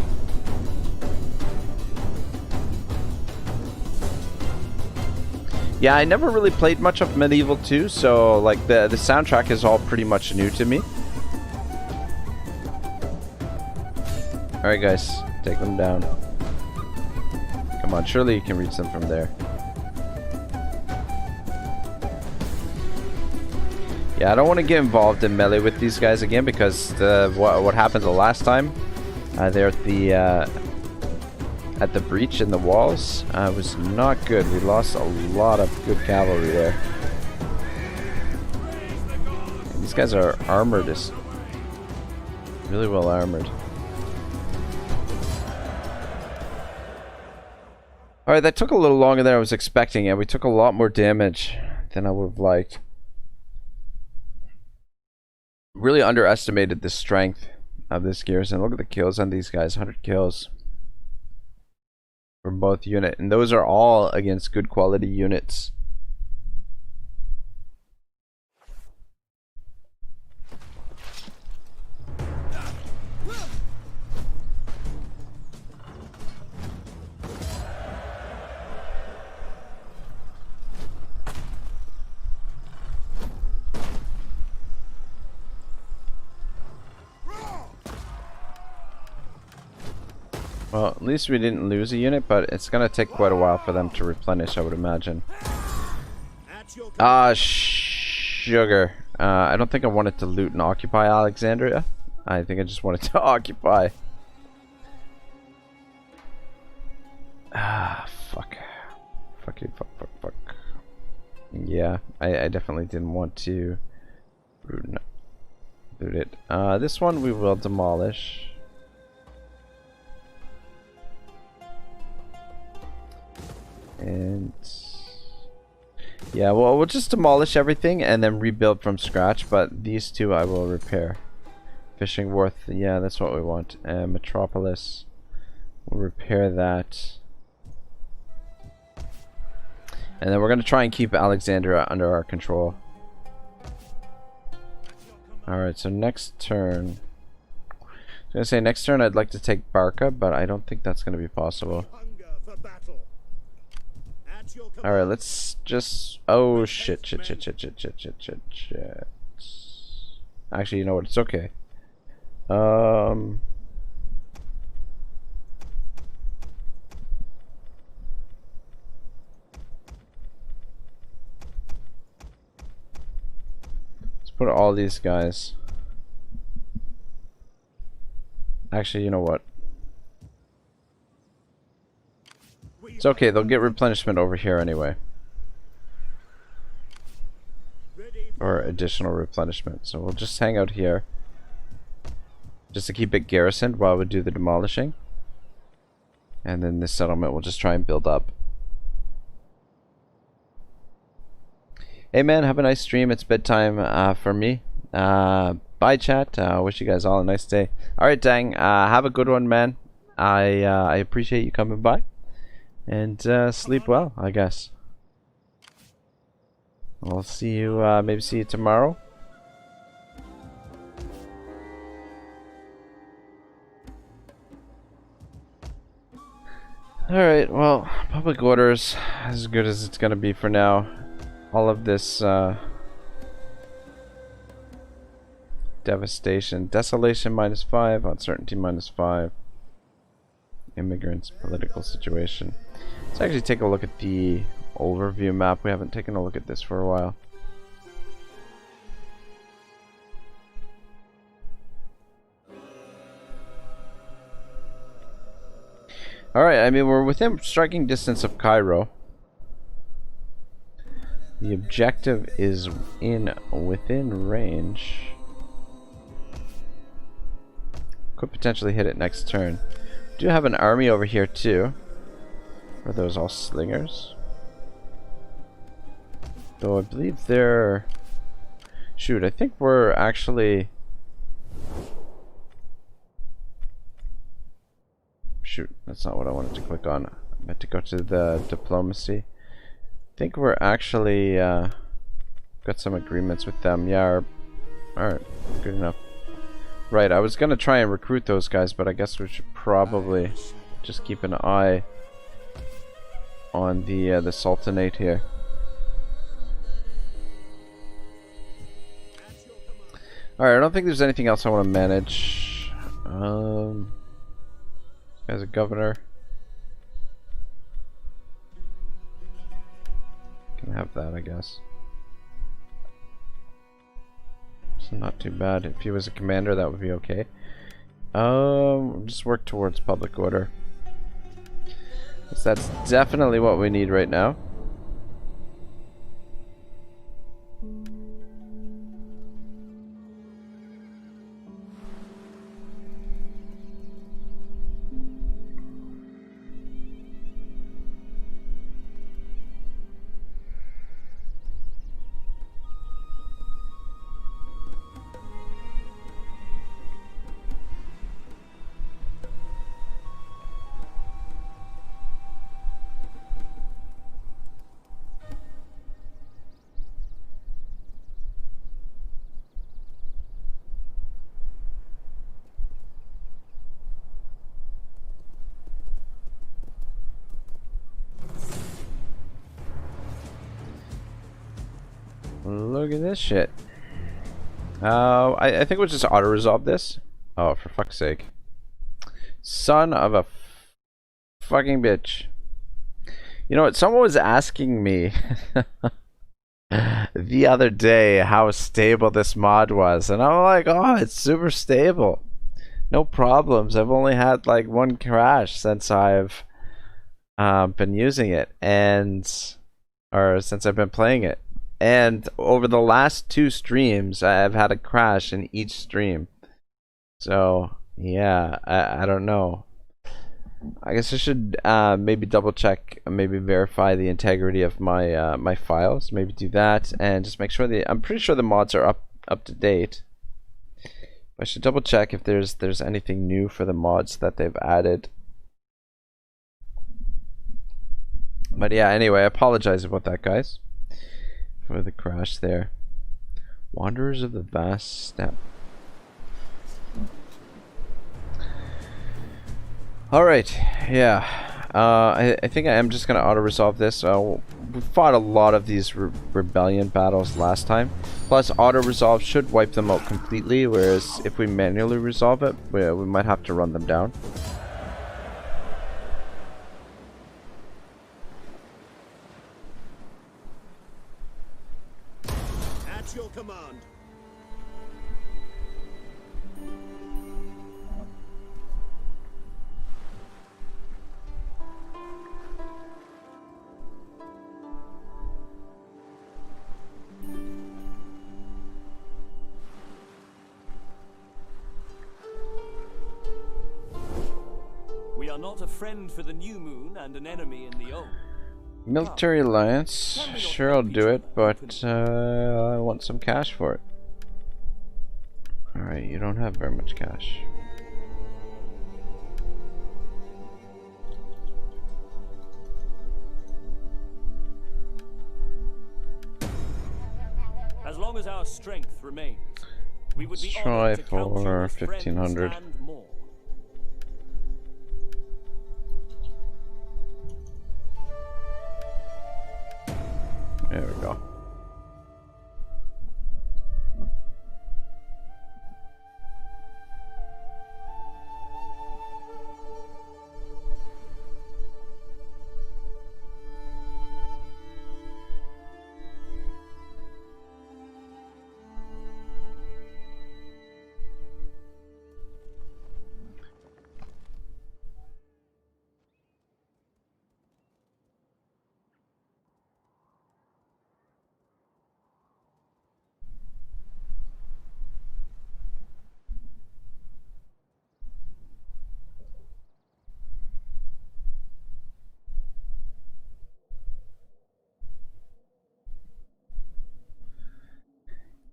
Yeah, I never really played much of Medieval 2, so like the soundtrack is all pretty much new to me. Alright guys, take them down. Come on, surely you can reach them from there. Yeah, I don't want to get involved in melee with these guys again, because what happened the last time, they're at the breach in the walls, was not good. We lost a lot of good cavalry there. And these guys are armored, is really well armored. Alright, that took a little longer than I was expecting, and we took a lot more damage than I would have liked. Really underestimated the strength of this garrison. Look at the kills on these guys, 100 kills from both unit, and those are all against good quality units. Well, at least we didn't lose a unit, but it's gonna take quite a while for them to replenish, I would imagine. Sugar. I don't think I wanted to loot and occupy Alexandria. I think I just wanted to occupy. Fuck. Fuck you, fuck. Yeah, I definitely didn't want to loot it. This one we will demolish. And yeah, well, we'll just demolish everything and then rebuild from scratch, but these two I will repair. Fishing Wharf, yeah, that's what we want. And Metropolis, we'll repair that. And then we're going to try and keep Alexandria under our control. Alright, so next turn. I was going to say next turn I'd like to take Barca, but I don't think that's going to be possible. Alright, let's just... Oh, shit. Actually, you know what? It's okay. Let's put all these guys. Actually, you know what? It's okay, they'll get replenishment over here anyway. Or additional replenishment. So we'll just hang out here. Just to keep it garrisoned while we do the demolishing. And then this settlement will just try and build up. Hey man, have a nice stream. It's bedtime for me. Bye, chat. Wish you guys all a nice day. All right, Dang. Have a good one, man. I appreciate you coming by, and sleep well, I guess. I'll see you. Maybe see you tomorrow. Alright, well, public orders as good as it's gonna be for now. All of this devastation, desolation -5, uncertainty -5, immigrants, political situation. Let's actually take a look at the overview map. We haven't taken a look at this for a while. Alright, I mean, we're within striking distance of Cairo. The objective is within range. Could potentially hit it next turn. Do have an army over here too. Are those all slingers? Though I believe they're... Shoot, I think we're actually... Shoot, that's not what I wanted to click on. I meant to go to the diplomacy. I think we're actually got some agreements with them. Yeah, alright, good enough. Right, I was gonna try and recruit those guys, but I guess we should probably just keep an eye on the Sultanate here. Alright, I don't think there's anything else I want to manage. As a governor, can have that, I guess. It's not too bad. If he was a commander, that would be okay. Just work towards public order. So that's definitely what we need right now. Look at this shit. I think we'll just auto-resolve this. Oh, for fuck's sake. Son of a fucking bitch. You know what? Someone was asking me the other day how stable this mod was. And I'm like, oh, it's super stable. No problems. I've only had like one crash since I've been using it. Or since I've been playing it. And over the last 2 streams, I've had a crash in each stream. So, yeah, I don't know. I guess I should maybe double check, maybe verify the integrity of my my files. Maybe do that and just make sure I'm pretty sure the mods are up to date. I should double check if there's anything new for the mods that they've added. But yeah, anyway, I apologize about that, guys. For the crash there. Wanderers of the Vast Steppe. Alright, yeah. I think I am just going to auto-resolve this. We fought a lot of these rebellion battles last time. Plus, auto-resolve should wipe them out completely, whereas if we manually resolve it, we might have to run them down. Your command. We are not a friend for the new moon and an enemy in the old. Military alliance, sure I'll do it, but I want some cash for it. Alright, you don't have very much cash. As long as our strength remains, we would be Let's try honored to count you for as friends 1500. and more. There we go.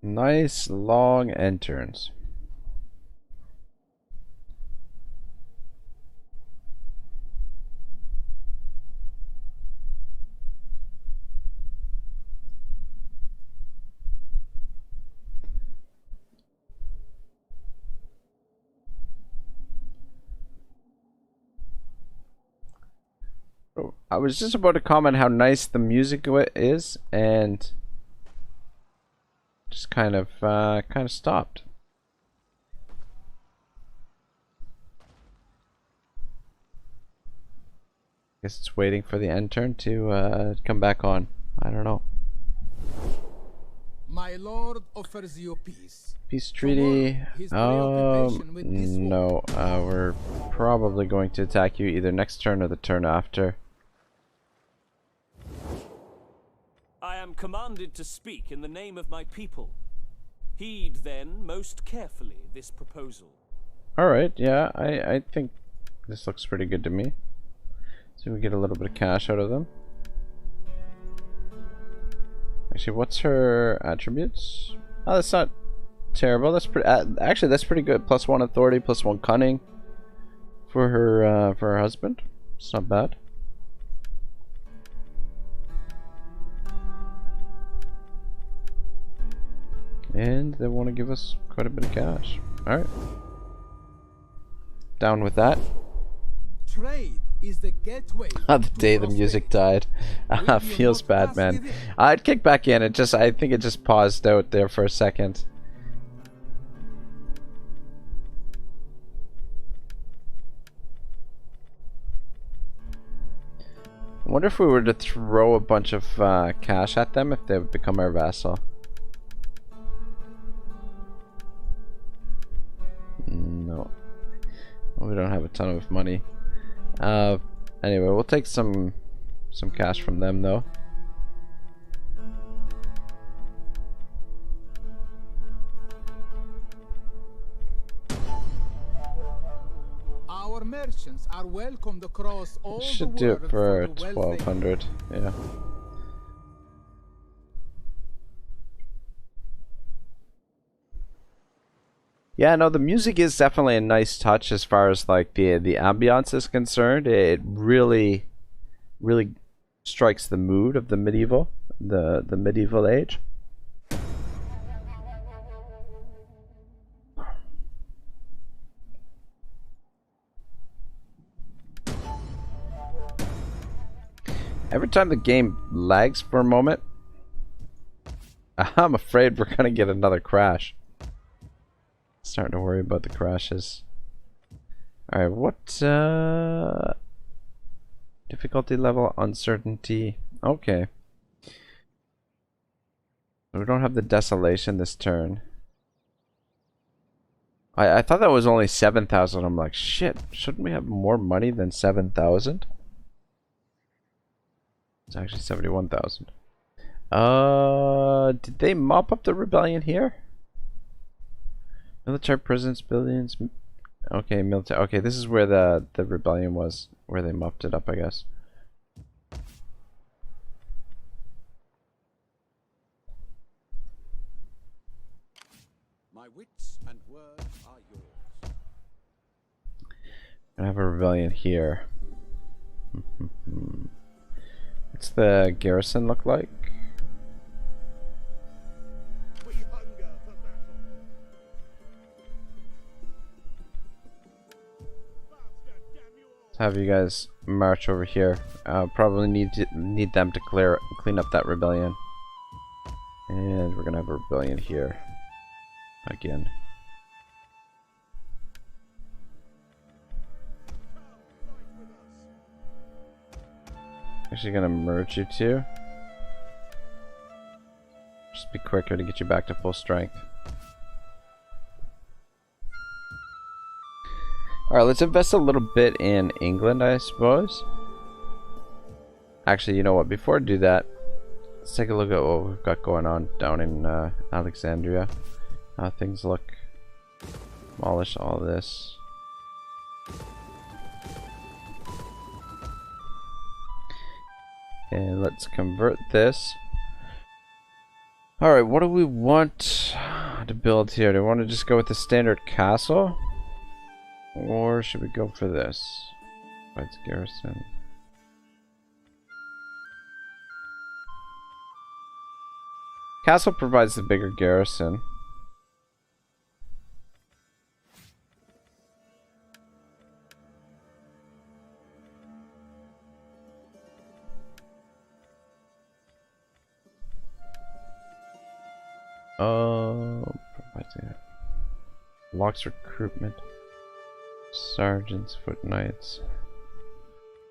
Nice long end turns. I was just about to comment how nice the music is, and just kind of stopped. Guess it's waiting for the end turn to come back on. I don't know. My lord offers you peace. Peace treaty. No. We're probably going to attack you either next turn or the turn after. I am commanded to speak in the name of my people. Heed then most carefully this proposal. Alright, yeah, I think this looks pretty good to me. So we get a little bit of cash out of them. Actually, what's her attributes? Oh, that's not terrible. That's pretty. Actually, that's pretty good. +1 authority, +1 cunning for her husband. It's not bad. And they want to give us quite a bit of cash. Alright. Down with that. Trade is the gateway. The day the music died. Feels bad, man. I'd kick back in. I think it just paused out there for a second. I wonder if we were to throw a bunch of cash at them, if they would become our vassal. No. We don't have a ton of money. Anyway, we'll take some cash from them though. Our merchants are welcomed across all Should the do world it for the wealth 1200. Yeah. Yeah, no, the music is definitely a nice touch as far as like the ambiance is concerned. It really strikes the mood of the medieval age. Every time the game lags for a moment, I'm afraid we're gonna get another crash. Starting to worry about the crashes. Alright, what difficulty level? Uncertainty. Okay. We don't have the desolation this turn. I thought that was only 7,000. I'm like, shit, shouldn't we have more money than 7,000? It's actually 71,000. Did they mop up the rebellion here? Military prisons, billions. Okay, military. Okay, this is where the rebellion was, where they mopped it up, I guess. My wits and words are yours. I have a rebellion here. What's the garrison look like? We hunger for battle. Bastard, damn you all. Let's have you guys march over here. Probably need them to clean up that rebellion. And we're gonna have a rebellion here again. Actually gonna merge you two. Just be quicker to get you back to full strength. Alright, let's invest a little bit in England, I suppose. Actually, you know what? Before I do that, let's take a look at what we've got going on down in Alexandria. How things look. Demolish all this. And let's convert this. Alright, what do we want to build here? Do we want to just go with the standard castle? Or should we go for this? Fights garrison. Castle provides the bigger garrison. Provides locks recruitment. Sergeants, foot knights.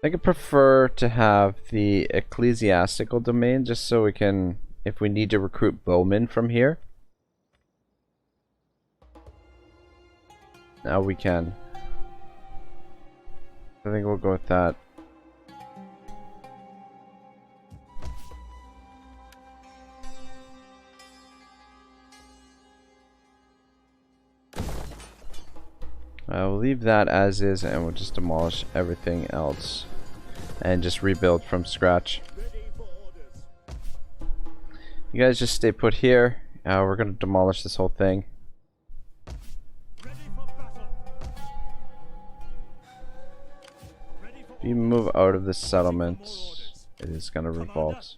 I could prefer to have the ecclesiastical domain just so we can, if we need to recruit bowmen from here. Now we can. I think we'll go with that. We'll leave that as is and we'll just demolish everything else and just rebuild from scratch. You guys just stay put here. We're gonna demolish this whole thing. If you move out of this settlement, it is gonna revolt.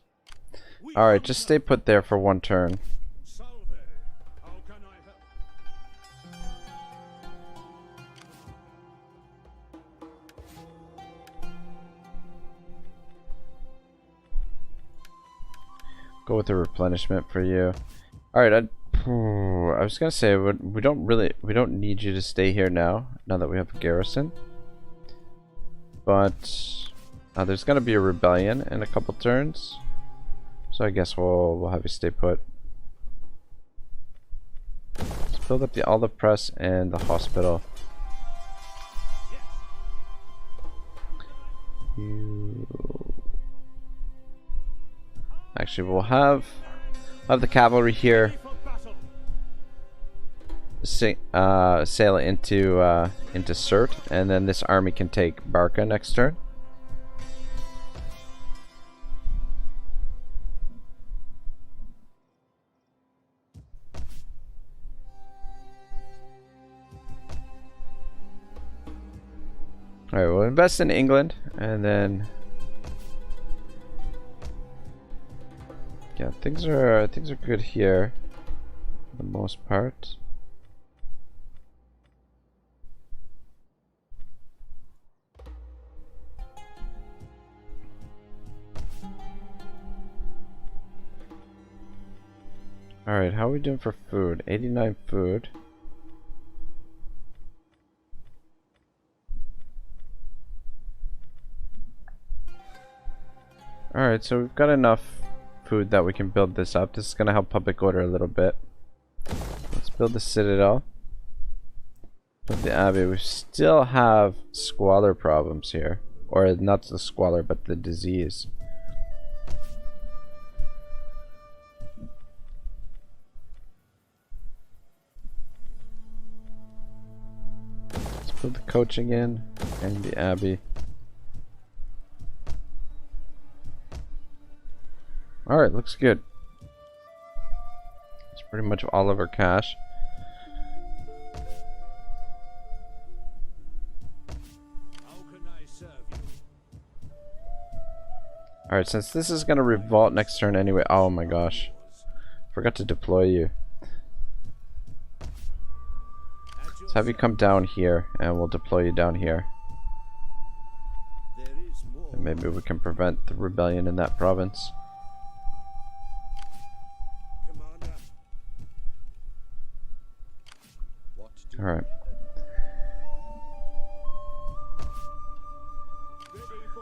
Alright, just stay put there for one turn. Go with the replenishment for you. Alright, I was gonna say we don't need you to stay here now that we have a garrison. But there's gonna be a rebellion in a couple turns. So I guess we'll have you stay put. Let's build up the olive press and the hospital. Actually, we'll have the cavalry here sail into Surt, and then this army can take Barca next turn. Alright, we'll invest in England, and then yeah, things are good here for the most part. Alright, how are we doing for food? 89 food. Alright, so we've got enough food that we can build this up. This is going to help public order a little bit. Let's build the citadel. Build the abbey. We still have squalor problems here. Or not the squalor, but the disease. Let's build the coach again and the abbey. Alright, looks good. It's pretty much all of our cash. Alright, since this is gonna revolt next turn anyway. Oh my gosh. Forgot to deploy you. Let's have you come down here and we'll deploy you down here. There is more. And maybe we can prevent the rebellion in that province. Commander. What do Alright.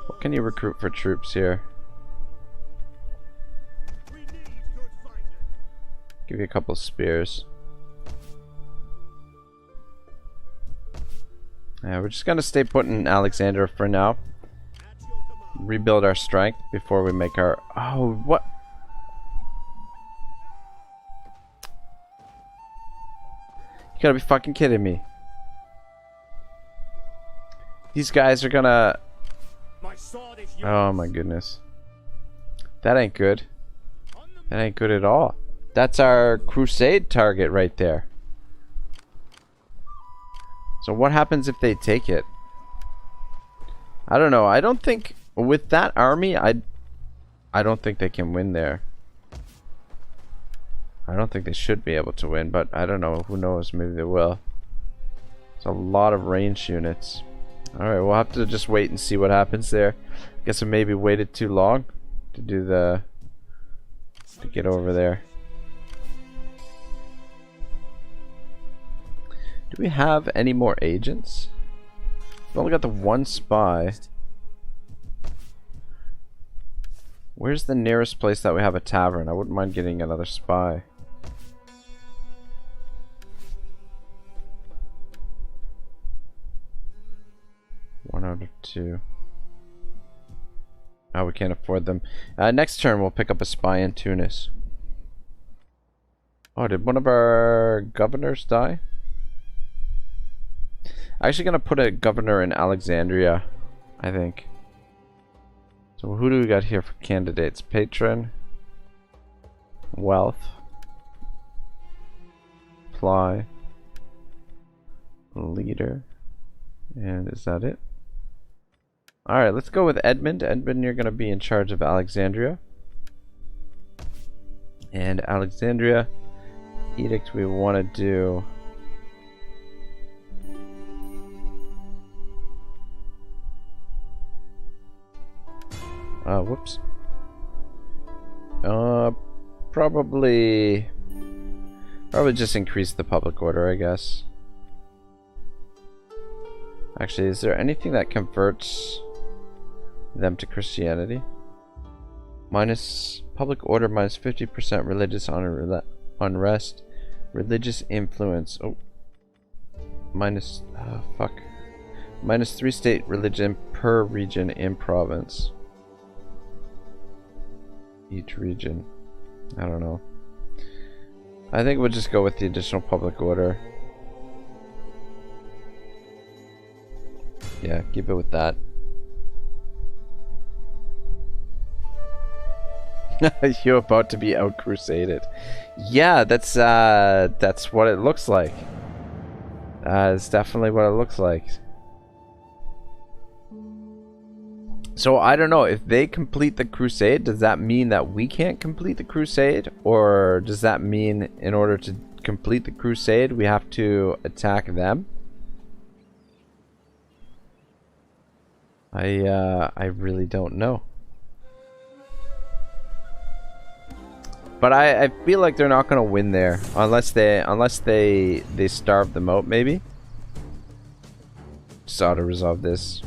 What can you recruit for troops here? We need good fighters. Give you a couple spears. Yeah, we're just gonna stay put in Alexandria for now. At your command. Rebuild our strength before we make our... Oh, what? You gotta be fucking kidding me. These guys are gonna... My sword is yours. Oh my goodness. That ain't good. That ain't good at all. That's our crusade target right there. So what happens if they take it? I don't know. I don't think with that army, I don't think they can win there. I don't think they should be able to win, but I don't know. Who knows? Maybe they will. It's a lot of ranged units. Alright, we'll have to just wait and see what happens there. Guess I maybe waited too long to do the... to get over there. Do we have any more agents? We've only got the one spy. Where's the nearest place that we have a tavern? I wouldn't mind getting another spy. One out of two. Oh, we can't afford them. Next turn we'll pick up a spy in Tunis. Oh, did one of our governors die? I'm actually gonna put a governor in Alexandria, I think. So who do we got here for candidates? Patron, wealth, ply, leader, and is that it? Alright, let's go with Edmund. Edmund, you're gonna be in charge of Alexandria. And Alexandria, edict we want to do... whoops. Probably just increase the public order, I guess. Actually, is there anything that converts them to Christianity? Minus public order, minus 50% religious unrest, religious influence. Oh, minus fuck. Minus 3 state religion per region in province. Each region. I don't know. I think we'll just go with the additional public order. Yeah, keep it with that. You're about to be out crusaded. Yeah, that's what it looks like. It's definitely what it looks like. So I don't know, if they complete the crusade, does that mean that we can't complete the crusade? Or does that mean in order to complete the crusade we have to attack them? I really don't know. But I feel like they're not gonna win there unless they starve them out, maybe. Just auto resolve this.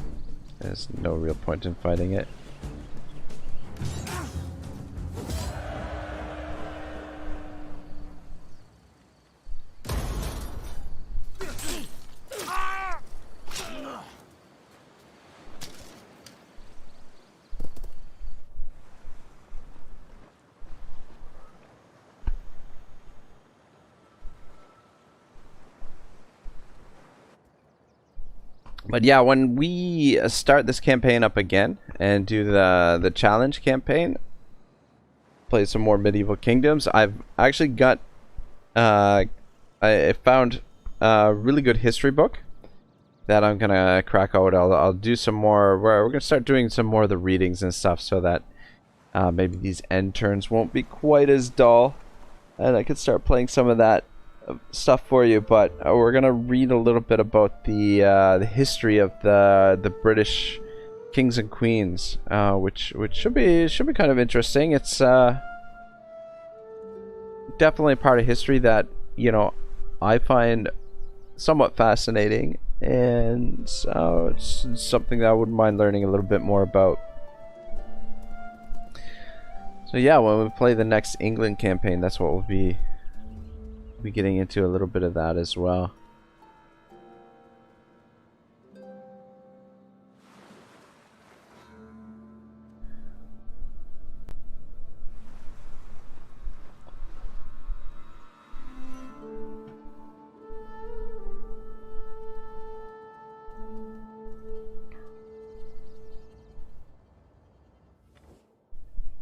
There's no real point in fighting it. But yeah, when we start this campaign up again and do the challenge campaign, play some more medieval kingdoms, I've actually got I found a really good history book that I'm gonna crack out. I'll do some more. We're gonna start doing some more of the readings and stuff so that maybe these end turns won't be quite as dull, and I could start playing some of that stuff for you. But we're gonna read a little bit about the history of the British kings and queens, which should be kind of interesting. It's definitely a part of history that, you know, I find somewhat fascinating, and it's something that I wouldn't mind learning a little bit more about. So yeah, when we play the next England campaign, that's what we'll be getting into, a little bit of that as well.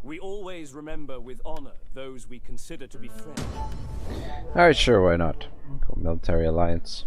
We always remember with honor those we consider to be friends. Alright, sure, why not? Go military alliance.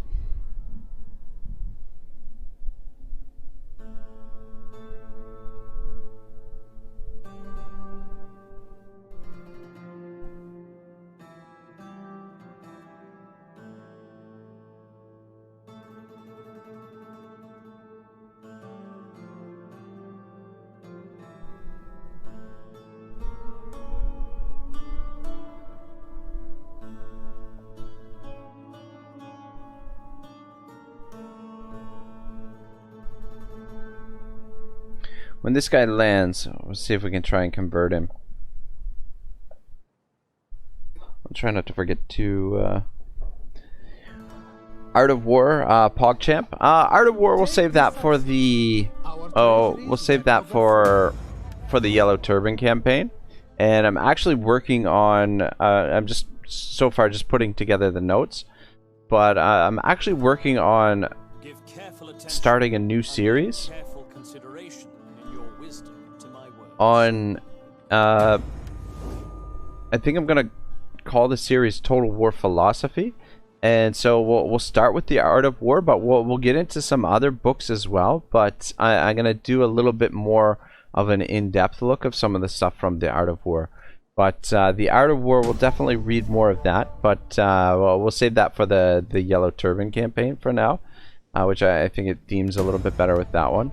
When this guy lands, let's see if we can try and convert him. I'll try not to forget to Art of War, PogChamp. Art of War, we'll save that for the we'll save that for the Yellow Turban campaign. And I'm actually working on I'm just so far just putting together the notes, but I'm actually working on starting a new series on I think I'm gonna call the series Total War Philosophy, and so we'll start with the Art of War, but we'll get into some other books as well. But I'm gonna do a little bit more of an in-depth look of some of the stuff from the Art of War. But the Art of War, we'll definitely read more of that, but we'll save that for the Yellow Turban campaign for now, which I think it deems a little bit better with that one.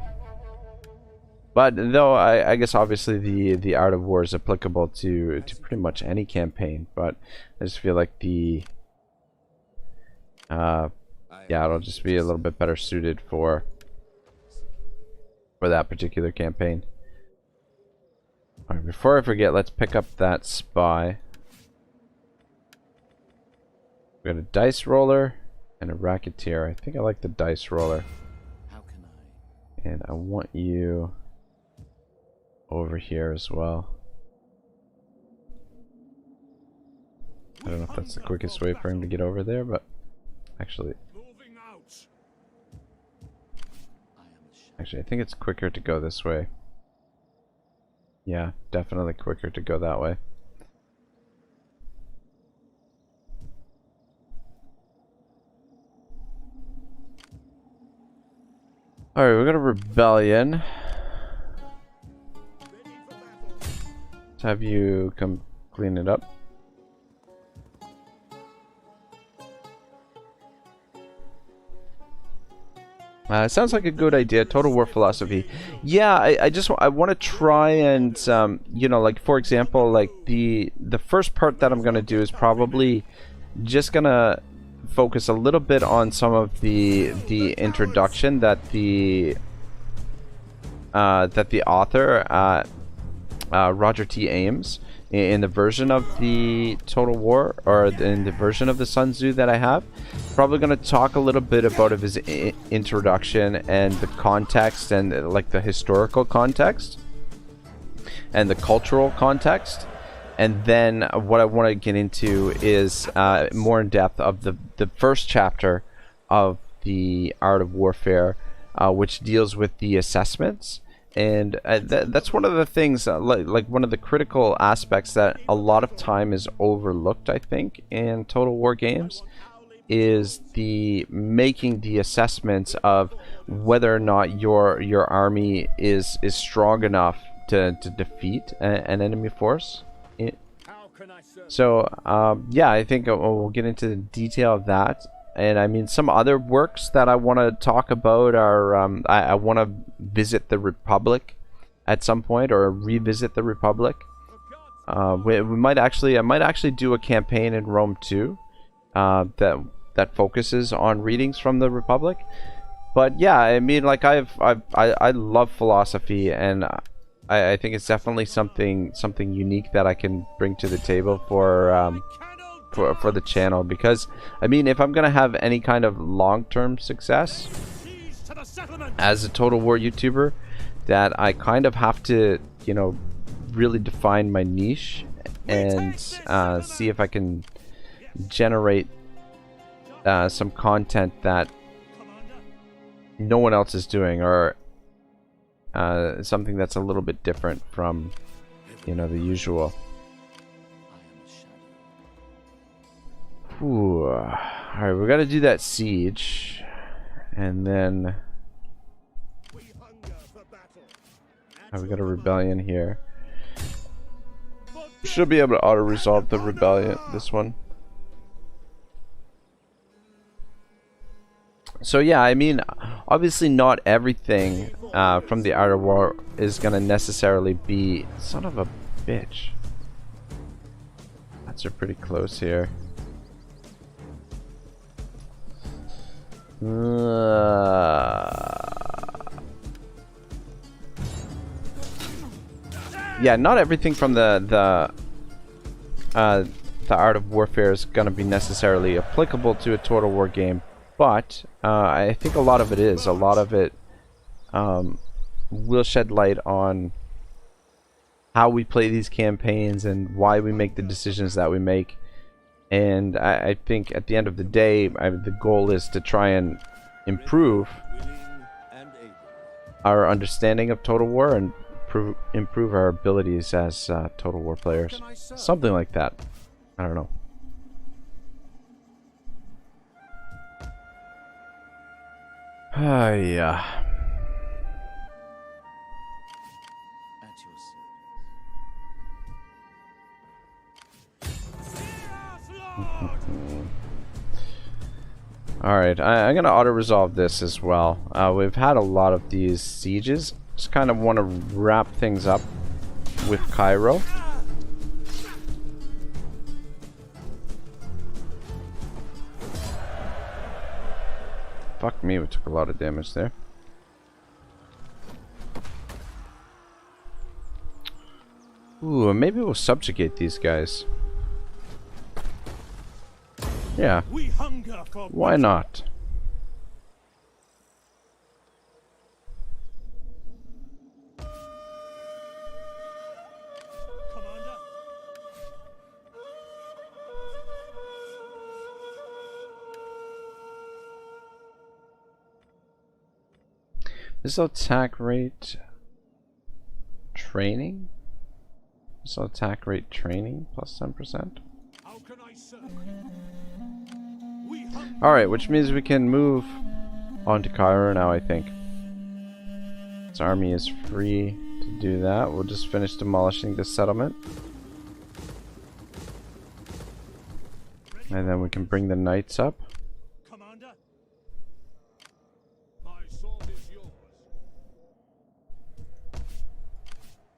But though I guess obviously the Art of War is applicable to pretty much any campaign, but I just feel like the yeah, it'll just be a little bit better suited for that particular campaign. Alright, before I forget, let's pick up that spy. We got a dice roller and a racketeer. I think I like the dice roller. And I want you over here as well. I don't know if that's the quickest way for him to get over there, but actually I think it's quicker to go this way. Yeah, definitely quicker to go that way. Alright, we got a rebellion. Let's have you come clean it up. It sounds like a good idea. Total War Philosophy. Yeah, I want to try and you know, like for example, like the first part that I'm gonna do is probably just gonna focus a little bit on some of the introduction that the author Roger T. Ames in the version of the Total War, or in the version of the Sun Tzu that I have. Probably going to talk a little bit about his introduction and the context, and like the historical context and the cultural context. And then what I want to get into is more in depth of the first chapter of the Art of Warfare, which deals with the assessments. And that's one of the things, like one of the critical aspects that a lot of time is overlooked, I think, in Total War games, is the making the assessments of whether or not your army is strong enough to defeat an enemy force. How can I serve? So yeah, I think we'll get into the detail of that. And I mean, some other works that I want to talk about are I want to visit the Republic at some point, or revisit the Republic. We might actually, I might actually do a campaign in Rome too, that focuses on readings from the Republic. But yeah, I mean, like I love philosophy, and I think it's definitely something unique that I can bring to the table for the channel. Because I mean, if I'm gonna have any kind of long-term success as a Total War YouTuber, that I kind of have to, you know, really define my niche and see if I can generate some content that no one else is doing, or something that's a little bit different from, you know, the usual. Ooh. Alright, we gotta do that siege, and then we got a rebellion here. Should be able to auto-resolve the rebellion, this one. So yeah, I mean, obviously not everything from the Art of War is gonna necessarily be... Son of a bitch. That's pretty close here. Yeah, not everything from the Art of Warfare is gonna be necessarily applicable to a Total War game, but I think a lot of it is. A lot of it will shed light on how we play these campaigns and why we make the decisions that we make. And I think at the end of the day, the goal is to try and improve our understanding of Total War and improve our abilities as Total War players. Something like that. I don't know. Yeah. Alright, I'm gonna auto-resolve this as well. We've had a lot of these sieges. Just kind of want to wrap things up with Cairo. Fuck me, we took a lot of damage there. Ooh, maybe we'll subjugate these guys. Yeah. Why not? Missile attack rate training? Missile attack rate training plus 10%. Alright, which means we can move on to Cairo now, I think. This army is free to do that. We'll just finish demolishing this settlement. And then we can bring the knights up. Commander, my sword is yours.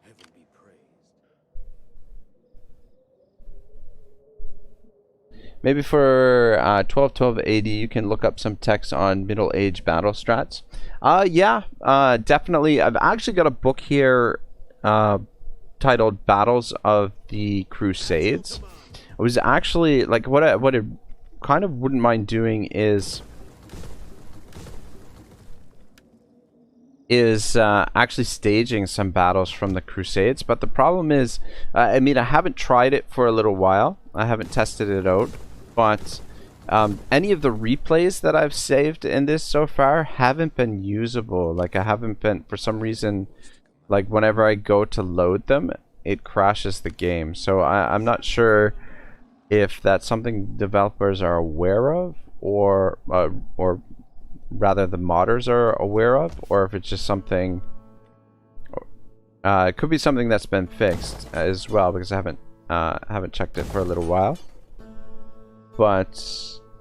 Heaven be praised. Maybe for 1212 AD, you can look up some text on Middle Age battle strats. Yeah, definitely. I've actually got a book here titled Battles of the Crusades. It was actually, like, what I kind of wouldn't mind doing is actually staging some battles from the Crusades. But the problem is, I mean, I haven't tried it for a little while. I haven't tested it out. But any of the replays that I've saved in this so far haven't been usable. Like, I haven't been, for some reason, like, whenever I go to load them, it crashes the game. So I'm not sure if that's something developers are aware of, or rather the modders are aware of, or if it's just something It could be something that's been fixed as well, because I haven't checked it for a little while. But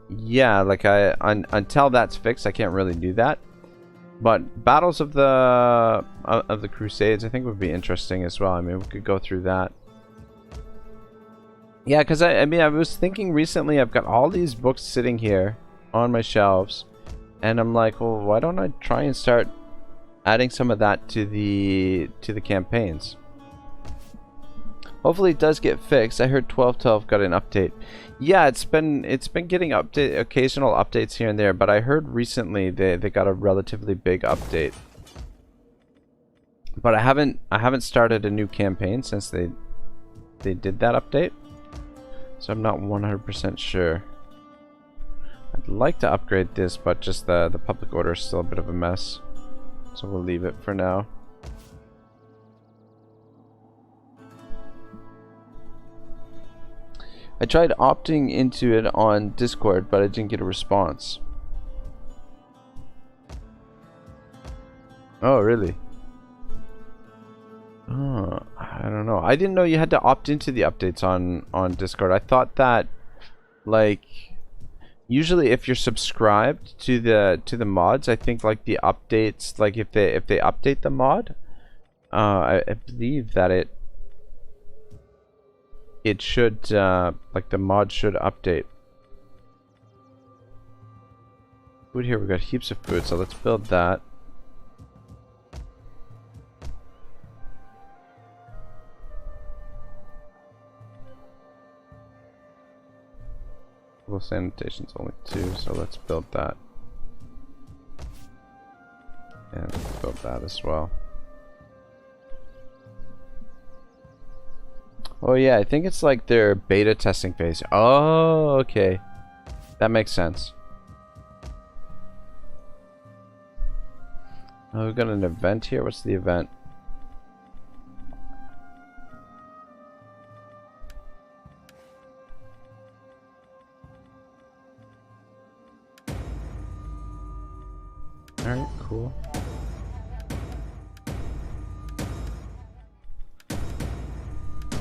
yeah, like until that's fixed, I can't really do that. But battles of the Crusades, I think, would be interesting as well. I mean, we could go through that. Yeah, because I mean, I was thinking recently, I've got all these books sitting here on my shelves, and I'm like, well, why don't I try and start adding some of that to the campaigns? Hopefully it does get fixed. I heard 12.12 got an update. Yeah, it's been getting occasional updates here and there, but I heard recently they got a relatively big update. But I haven't started a new campaign since they did that update. So I'm not 100% sure. I'd like to upgrade this, but just the public order is still a bit of a mess. So we'll leave it for now. I tried opting into it on Discord, but I didn't get a response. Oh, really? Oh, I don't know. I didn't know you had to opt into the updates on Discord. I thought that, like, usually if you're subscribed to the mods, I think like the updates, like if they update the mod, I believe that it should like the mod should update. Food here, we got heaps of food, so let's build that. Well, sanitation's only 2, so let's build that. And let's build that as well. Oh yeah, I think it's like their beta testing phase. Oh, okay. That makes sense. Oh, we've got an event here. What's the event? Alright, cool.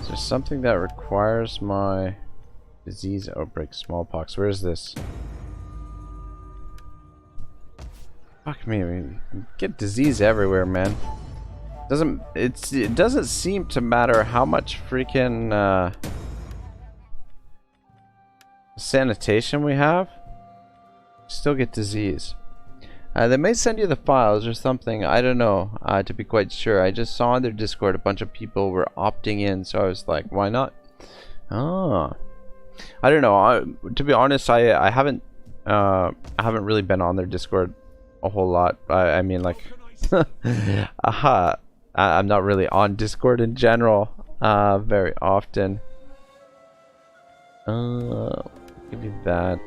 Is there something that requires my disease outbreak? Smallpox. Where is this? Fuck me, I mean, get disease everywhere, man. It doesn't seem to matter how much freaking sanitation we have. Still get disease. They may send you the files or something, I don't know, to be quite sure. I just saw on their Discord a bunch of people were opting in, so I was like, why not? Oh. I don't know, to be honest, I haven't really been on their Discord a whole lot. I mean, like, I'm not really on Discord in general, very often. Give you that.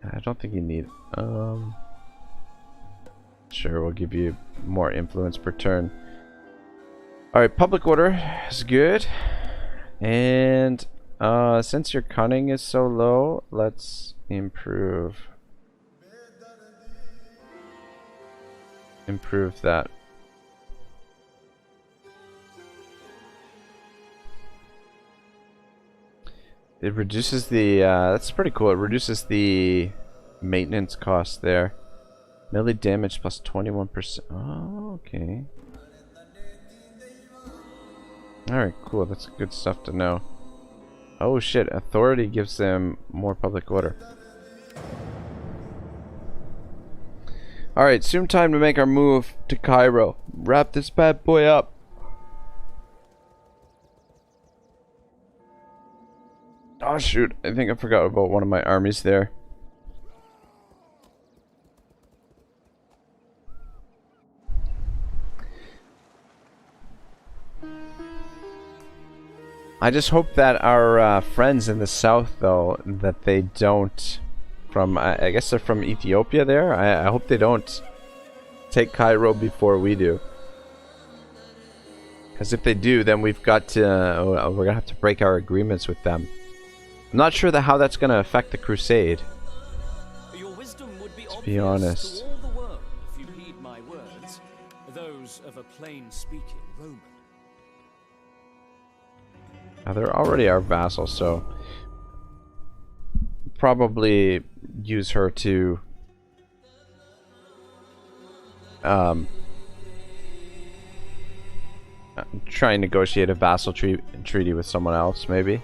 I don't think you need. Sure, we'll give you more influence per turn. Alright, public order is good. And since your cunning is so low, let's improve that. It reduces the, that's pretty cool. It reduces the maintenance cost there. Melee damage plus 21%. Oh, okay. Alright, cool. That's good stuff to know. Oh shit, authority gives them more public order. Alright, soon time to make our move to Cairo. Wrap this bad boy up. Oh shoot, I think I forgot about one of my armies there. I just hope that our friends in the south, though, that they don't, from, I guess they're from Ethiopia there, I hope they don't take Cairo before we do. Because if they do, then we've got to, we're going to have to break our agreements with them. I'm not sure how that's going to affect the crusade. Your wisdom would be to be honest. to all the world if you heed my words. plain-speaking Roman. Now, they're already our vassal, so probably use her to try and negotiate a vassal treaty with someone else, maybe.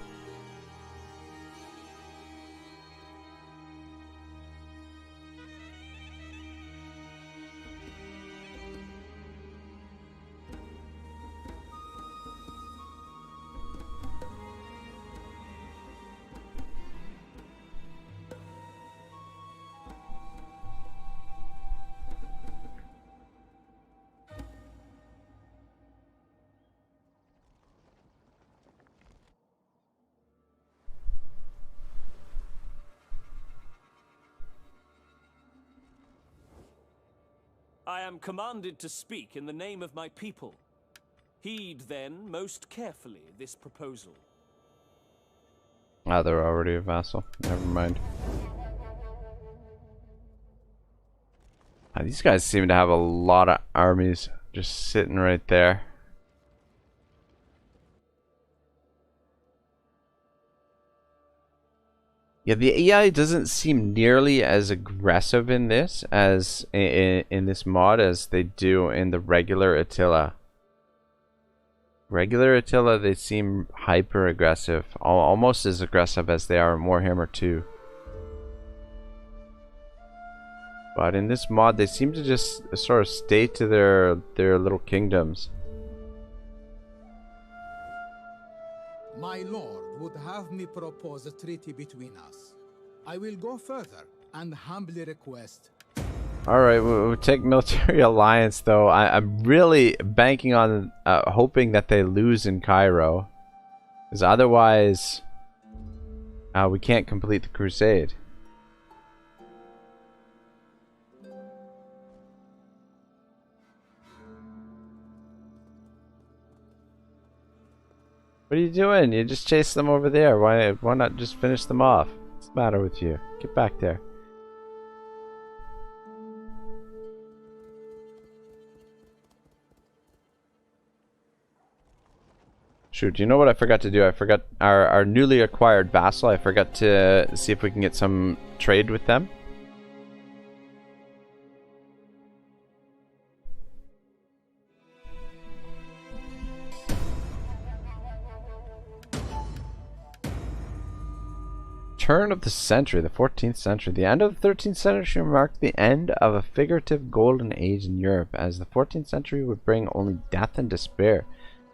I am commanded to speak in the name of my people. Heed, then, most carefully this proposal. Ah, they're already a vassal. Never mind. These guys seem to have a lot of armies just sitting right there. Yeah, the AI doesn't seem nearly as aggressive in this as in this mod as they do in the regular Attila. Regular Attila, they seem hyper aggressive, almost as aggressive as they are in Warhammer 2. But in this mod, they seem to just sort of stay to their little kingdoms. My lord would have me propose a treaty between us. I will go further and humbly request. Alright, we'll take military alliance though. I'm really banking on hoping that they lose in Cairo. Because otherwise, we can't complete the crusade. What are you doing? You just chased them over there. Why not just finish them off? What's the matter with you? Get back there. Shoot, you know what I forgot to do? I forgot our newly acquired vassal. I forgot to see if we can get some trade with them. Turn of the century, the 14th century. The end of the 13th century marked the end of a figurative golden age in Europe, as the 14th century would bring only death and despair.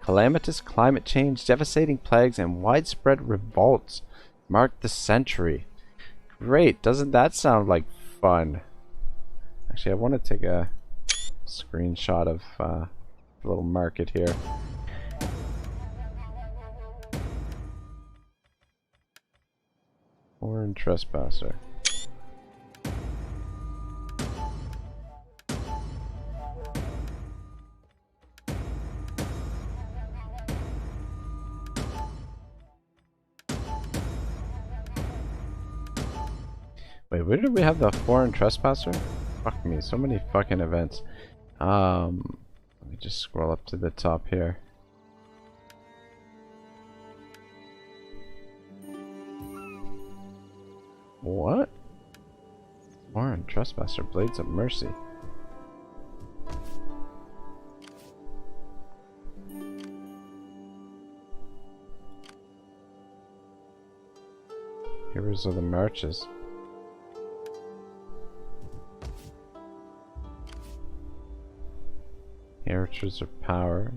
Calamitous climate change, devastating plagues, and widespread revolts marked the century. Great, doesn't that sound like fun? Actually, I want to take a screenshot of the little market here. Foreign trespasser. Wait, where did we have the foreign trespasser? Fuck me, so many fucking events. Let me just scroll up to the top here. What? Foreign trespasser, blades of mercy. Heroes of the marches. Heritors of power.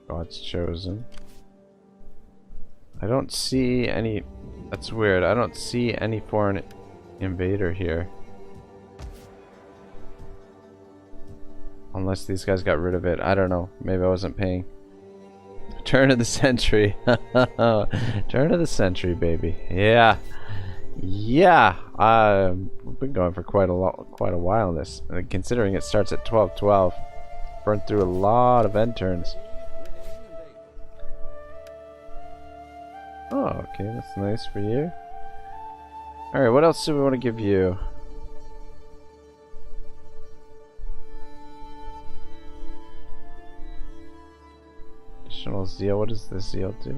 God's chosen. I don't see any. That's weird. I don't see any foreign invader here. Unless these guys got rid of it. I don't know. Maybe I wasn't paying. Turn of the century. Turn of the century, baby. Yeah. Yeah. We've been going for quite a while in this. Considering it starts at 12:12. Burned through a lot of end turns. Oh, okay, that's nice for you. Alright, what else do we want to give you? National zeal. What does this zeal do?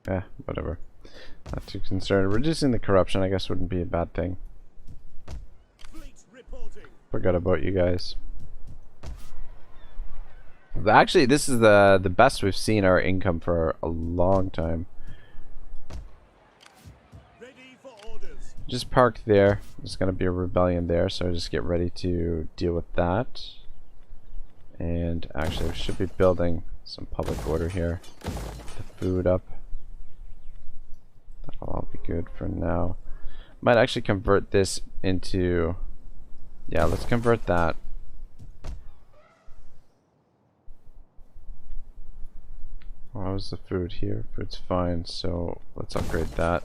Yeah, whatever. Not too concerned. Reducing the corruption, I guess, wouldn't be a bad thing. Forgot about you guys. Actually, this is the best we've seen our income for a long time. Ready for orders. Just parked there. There's gonna be a rebellion there, so just get ready to deal with that. And actually, we should be building some public order here. The food up. That'll all be good for now. Might actually convert this into... Yeah, let's convert that. How's the food here? Food's fine, so let's upgrade that.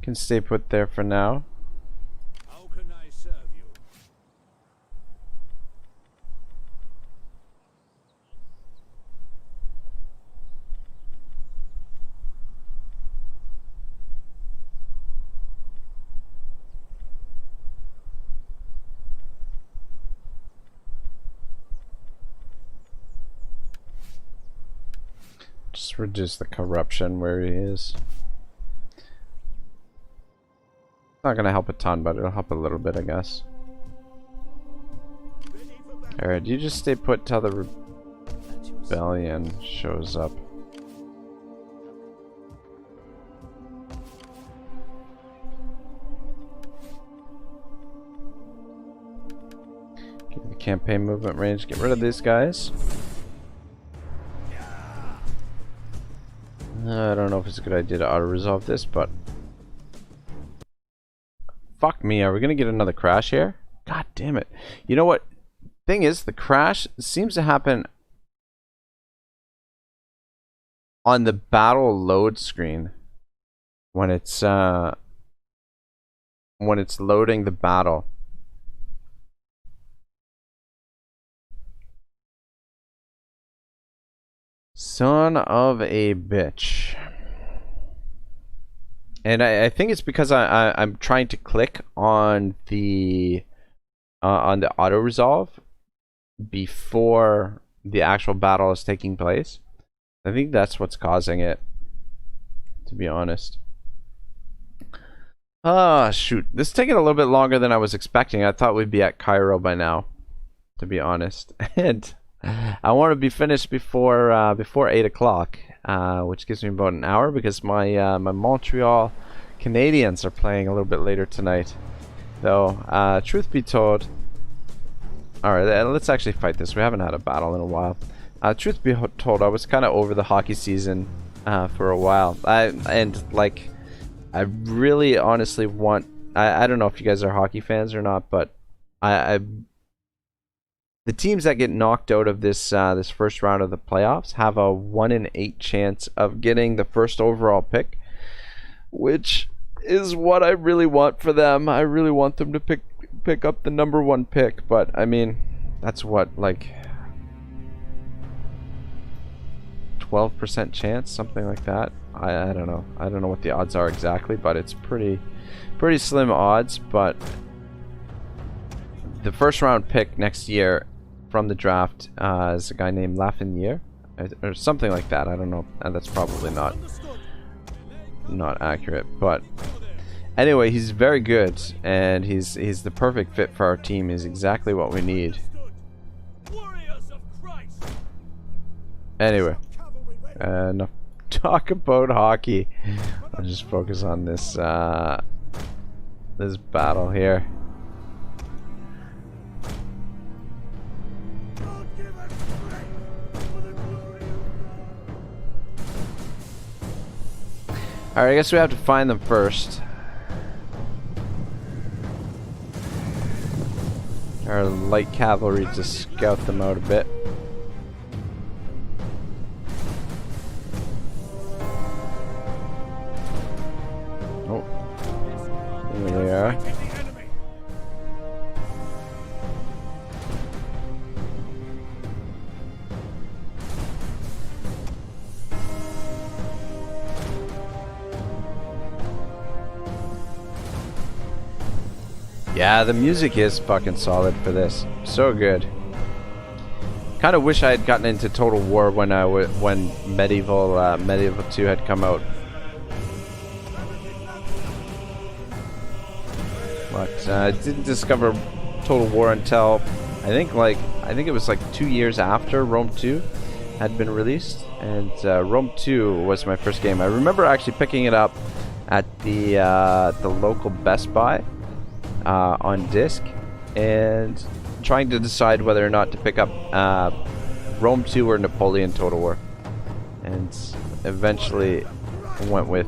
Can stay put there for now. How can I serve you? Just reduce the corruption where he is. Not gonna help a ton, but it'll help a little bit, I guess. Alright, you just stay put till the rebellion shows up. Give the campaign movement range, get rid of these guys. I don't know if it's a good idea to auto-resolve this, but... Fuck me, are we gonna get another crash here? God damn it. You know what? Thing is, the crash seems to happen on the battle load screen when it's loading the battle. Son of a bitch. And I think it's because I'm trying to click on the auto resolve before the actual battle is taking place. I think that's what's causing it, to be honest. Ah, shoot. This is taking a little bit longer than I was expecting. I thought we'd be at Cairo by now, to be honest. And I want to be finished before 8 o'clock, which gives me about an hour because my my Montreal Canadiens are playing a little bit later tonight. Though, truth be told, alright, let's actually fight this. We haven't had a battle in a while. Truth be told, I was kind of over the hockey season for a while. I really honestly want... I don't know if you guys are hockey fans or not, but the teams that get knocked out of this this first round of the playoffs have a 1 in 8 chance of getting the first overall pick, which is what I really want for them. I really want them to pick up the #1 pick, but I mean, that's what, like 12% chance, something like that. I don't know. I don't know what the odds are exactly, but it's pretty slim odds. But the first round pick next year from the draft is a guy named Lafreniere or something like that. I don't know, and that's probably not accurate, but anyway, he's very good and he's the perfect fit for our team. He's exactly what we need. Anyway, enough talk about hockey. I'll just focus on this this battle here. Alright, I guess we have to find them first. Our light cavalry to scout them out a bit. Oh. There they are. Yeah, the music is fucking solid for this. So good. Kind of wish I had gotten into Total War when when Medieval 2 had come out. But I didn't discover Total War until I think it was like 2 years after Rome 2 had been released, and Rome 2 was my first game. I remember actually picking it up at the local Best Buy on disc and trying to decide whether or not to pick up Rome 2 or Napoleon Total War, and eventually went with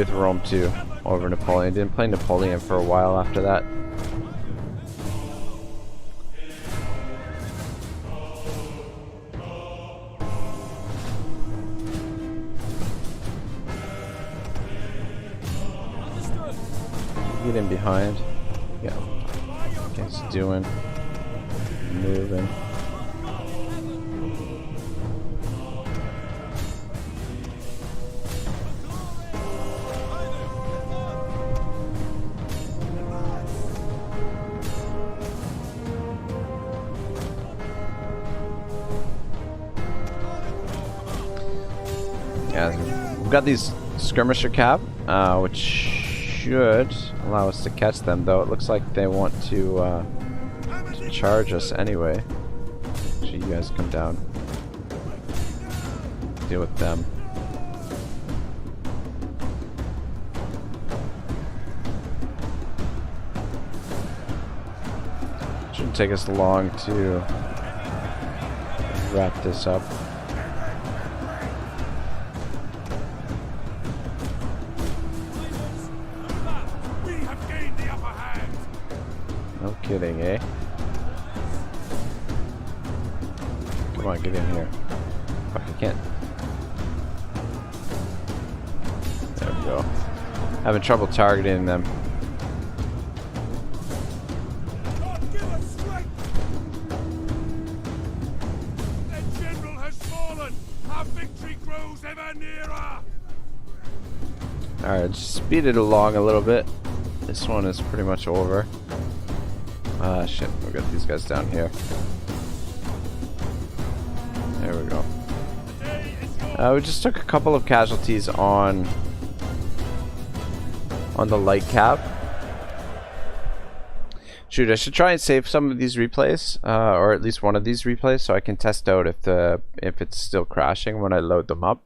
Rome 2 over Napoleon. Didn't play Napoleon for a while after that. Get in behind. Yeah. Gets doing. Moving. Yeah, we've got these skirmisher cab, which should allow us to catch them, though it looks like they want to charge us anyway. Actually, you guys come down. Deal with them. Shouldn't take us long to wrap this up. No kidding, eh? Come on, get in here. Fuck, I can't. There we go. Having trouble targeting them. God, give us strength! The general has fallen! Our victory grows ever nearer! Alright, just speed it along a little bit. This one is pretty much over. Ah, shit. We've got these guys down here. There we go. We just took a couple of casualties on the light cab. Shoot, I should try and save some of these replays, or at least one of these replays, so I can test out if it's still crashing when I load them up.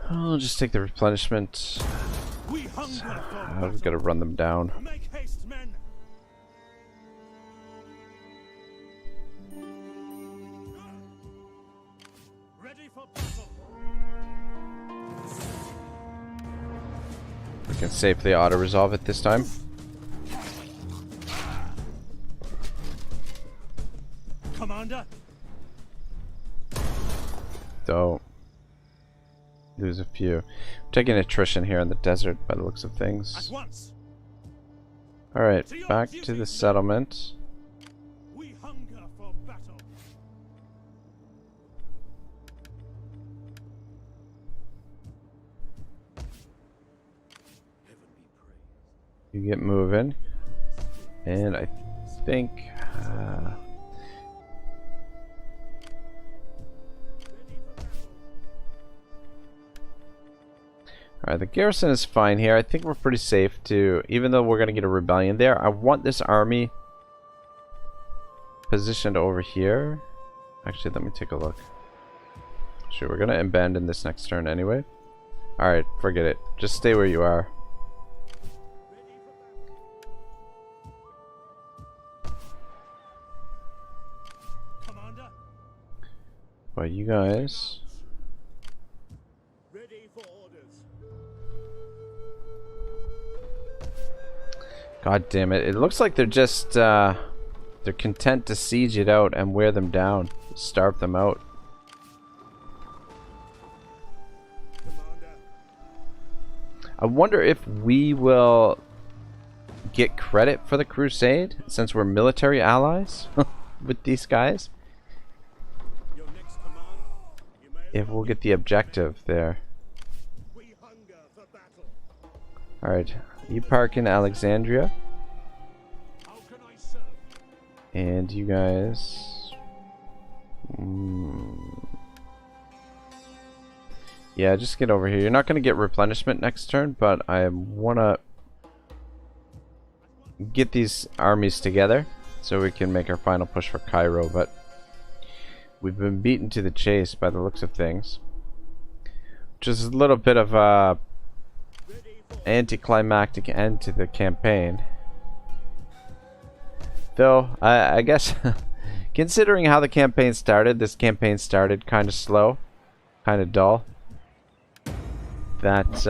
I'll just take the replenishment. I've got to run them down. Make haste, men! Ready for battle! We can safely auto-resolve it this time. Commander! Don't lose a few. I'm taking attrition here in the desert by the looks of things. At once! Alright, back to the settlement. We hunger for battle! You get moving. And I think... Alright, the garrison is fine here. I think we're pretty safe to, even though we're going to get a rebellion there. I want this army positioned over here. Actually, let me take a look. Sure, we're going to abandon this next turn anyway. Alright, forget it. Just stay where you are. Commander! But you guys... Ready for orders! God damn it. It looks like they're just, they're content to siege it out and wear them down. Starve them out. I wonder if we will get credit for the crusade since we're military allies with these guys. Your next command? You may If we'll get the objective there. we hunger for battle. Alright, you park in Alexandria. How can I serve? And you guys... Yeah, just get over here. You're not going to get replenishment next turn, but I want to get these armies together so we can make our final push for Cairo, but we've been beaten to the chase by the looks of things. Which is a little bit of a anticlimactic end to the campaign. Though, I guess, considering how the campaign started, this campaign started kind of slow, kind of dull. That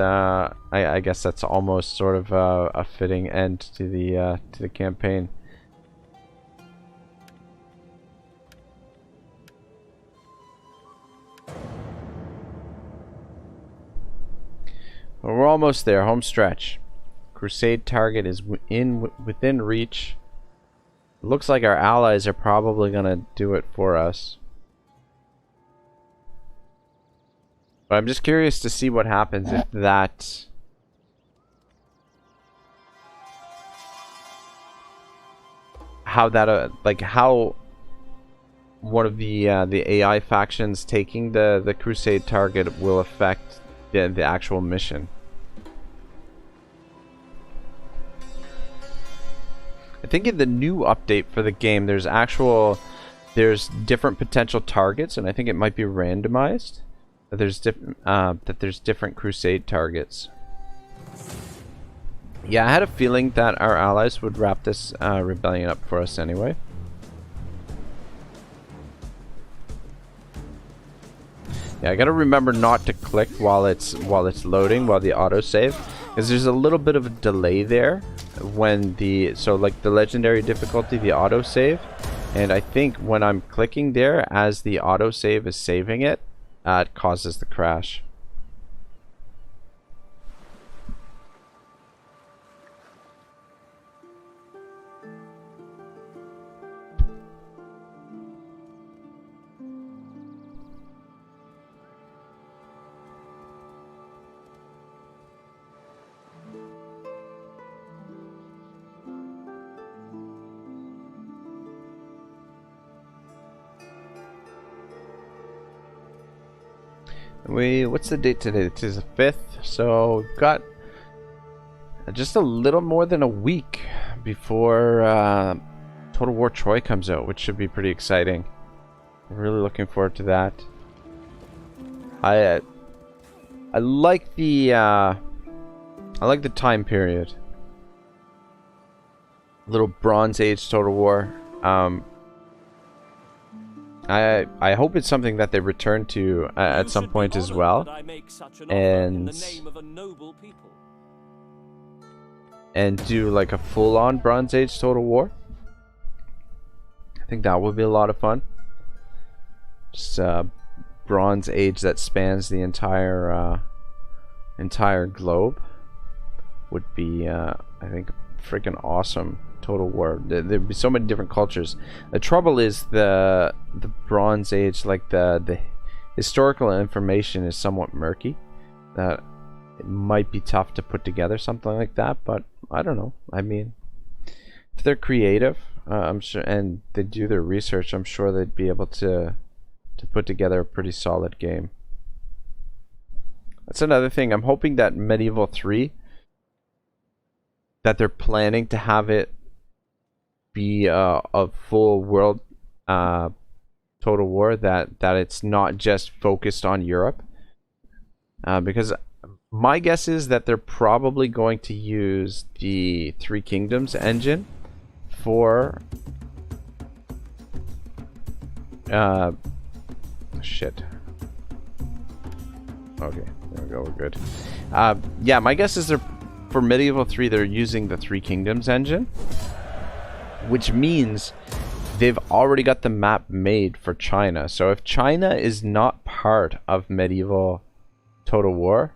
I guess that's almost sort of a fitting end to the campaign. Well, we're almost there. Home stretch. Crusade target is within reach. Looks like our allies are probably gonna do it for us. But I'm just curious to see what happens if that... How that, like how one of the AI factions taking the crusade target will affect the actual mission. I think in the new update for the game, there's different potential targets, and I think it might be randomized. That there's different crusade targets. Yeah, I had a feeling that our allies would wrap this rebellion up for us anyway. Yeah, I gotta remember not to click while it's loading, while the autosave, because there's a little bit of a delay there when like the legendary difficulty, the autosave, and I think when I'm clicking there as the autosave is saving it, it causes the crash. What's the date today? It is the 5th, so we've got just a little more than a week before Total War Troy comes out, which should be pretty exciting. I'm really looking forward to that. I like the time period. Little Bronze Age Total War. I hope it's something that they return to at some point as well, and do like a full-on Bronze Age Total War. I think that would be a lot of fun. Just Bronze Age that spans the entire globe would be, I think, freaking awesome. Total War. There'd be so many different cultures. The trouble is the Bronze Age, like the historical information is somewhat murky. That it might be tough to put together something like that, but I don't know. I mean, if they're creative, I'm sure, and they do their research, I'm sure they'd be able to put together a pretty solid game. That's another thing. I'm hoping that Medieval 3, that they're planning to have it be a full world Total War, that it's not just focused on Europe, because my guess is that they're probably going to use the Three Kingdoms engine for shit. Okay, there we go, we're good. Yeah, my guess is for Medieval 3 they're using the Three Kingdoms engine, which means they've already got the map made for China. So if China is not part of Medieval Total War,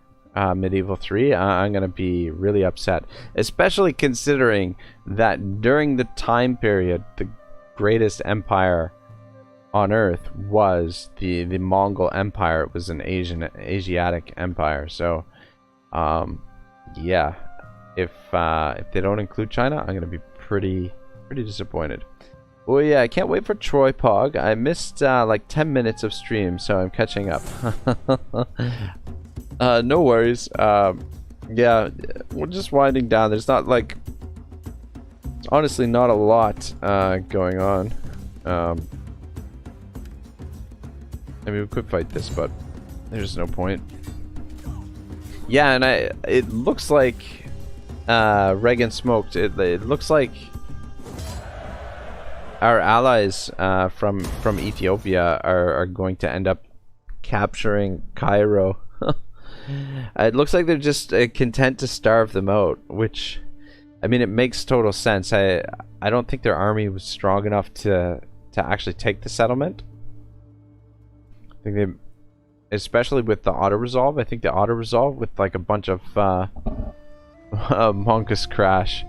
Medieval 3, I'm gonna be really upset, especially considering that during the time period, the greatest empire on Earth was the Mongol Empire. It was an Asiatic empire. So, yeah, if they don't include China, I'm gonna be pretty disappointed. Oh yeah, I can't wait for Troy Pog. I missed like 10 minutes of stream, so I'm catching up. No worries. Yeah, we're just winding down. There's not like, honestly, not a lot going on. I mean, we could fight this, but there's no point. Yeah, and it looks like Reagan smoked. It looks like our allies from Ethiopia are going to end up capturing Cairo. It looks like they're just content to starve them out, which, I mean, it makes total sense. I don't think their army was strong enough to actually take the settlement. I think they, especially with the auto-resolve, I think the auto-resolve with like a bunch of Mongoose crash.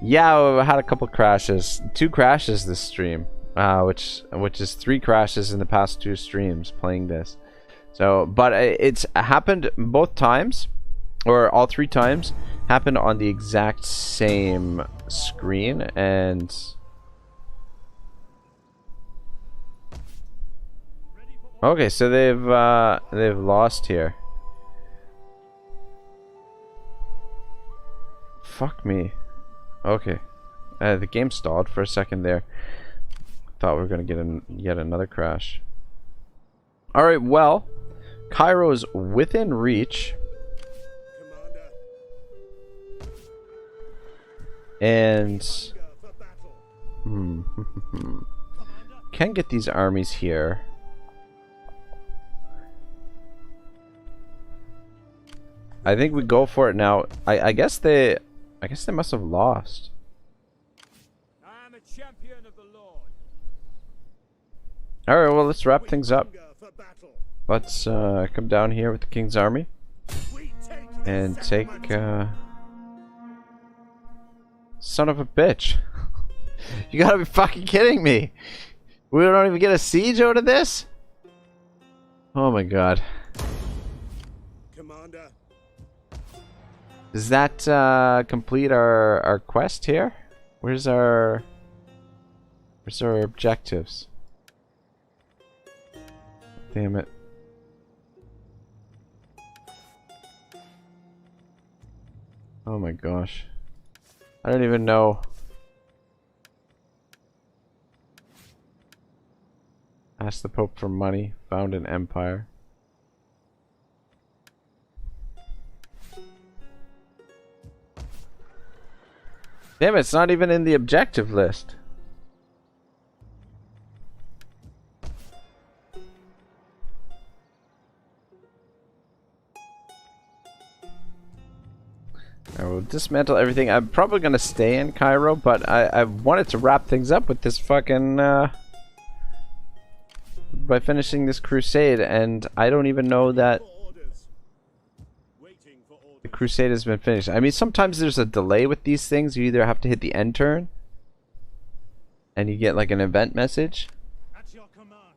Yeah, I had a couple crashes. 2 crashes this stream, which is 3 crashes in the past 2 streams playing this. So, but it's happened both times, or all 3 times, happened on the exact same screen, and okay, so they've lost here. Fuck me. Okay, the game stalled for a second there. Thought we were gonna get yet another crash. All right, well, Cairo's within reach, and can get these armies here. I think we go for it now. I guess they must have lost. I am a champion of the Lord. All right, well, let's wrap things up. Let's come down here with the King's army and take son of a bitch. You gotta be fucking kidding me. We don't even get a siege out of this? Oh my god. Commander. Does that complete our quest here? Where's our objectives? Damn it. Oh my gosh. I don't even know. Ask the Pope for money. Found an empire. Damn it, it's not even in the objective list. I will dismantle everything. I'm probably gonna stay in Cairo, but I wanted to wrap things up with this fucking by finishing this crusade, and I don't even know that the crusade has been finished. I mean, sometimes there's a delay with these things. You either have to hit the end turn and you get like an event message. At your command.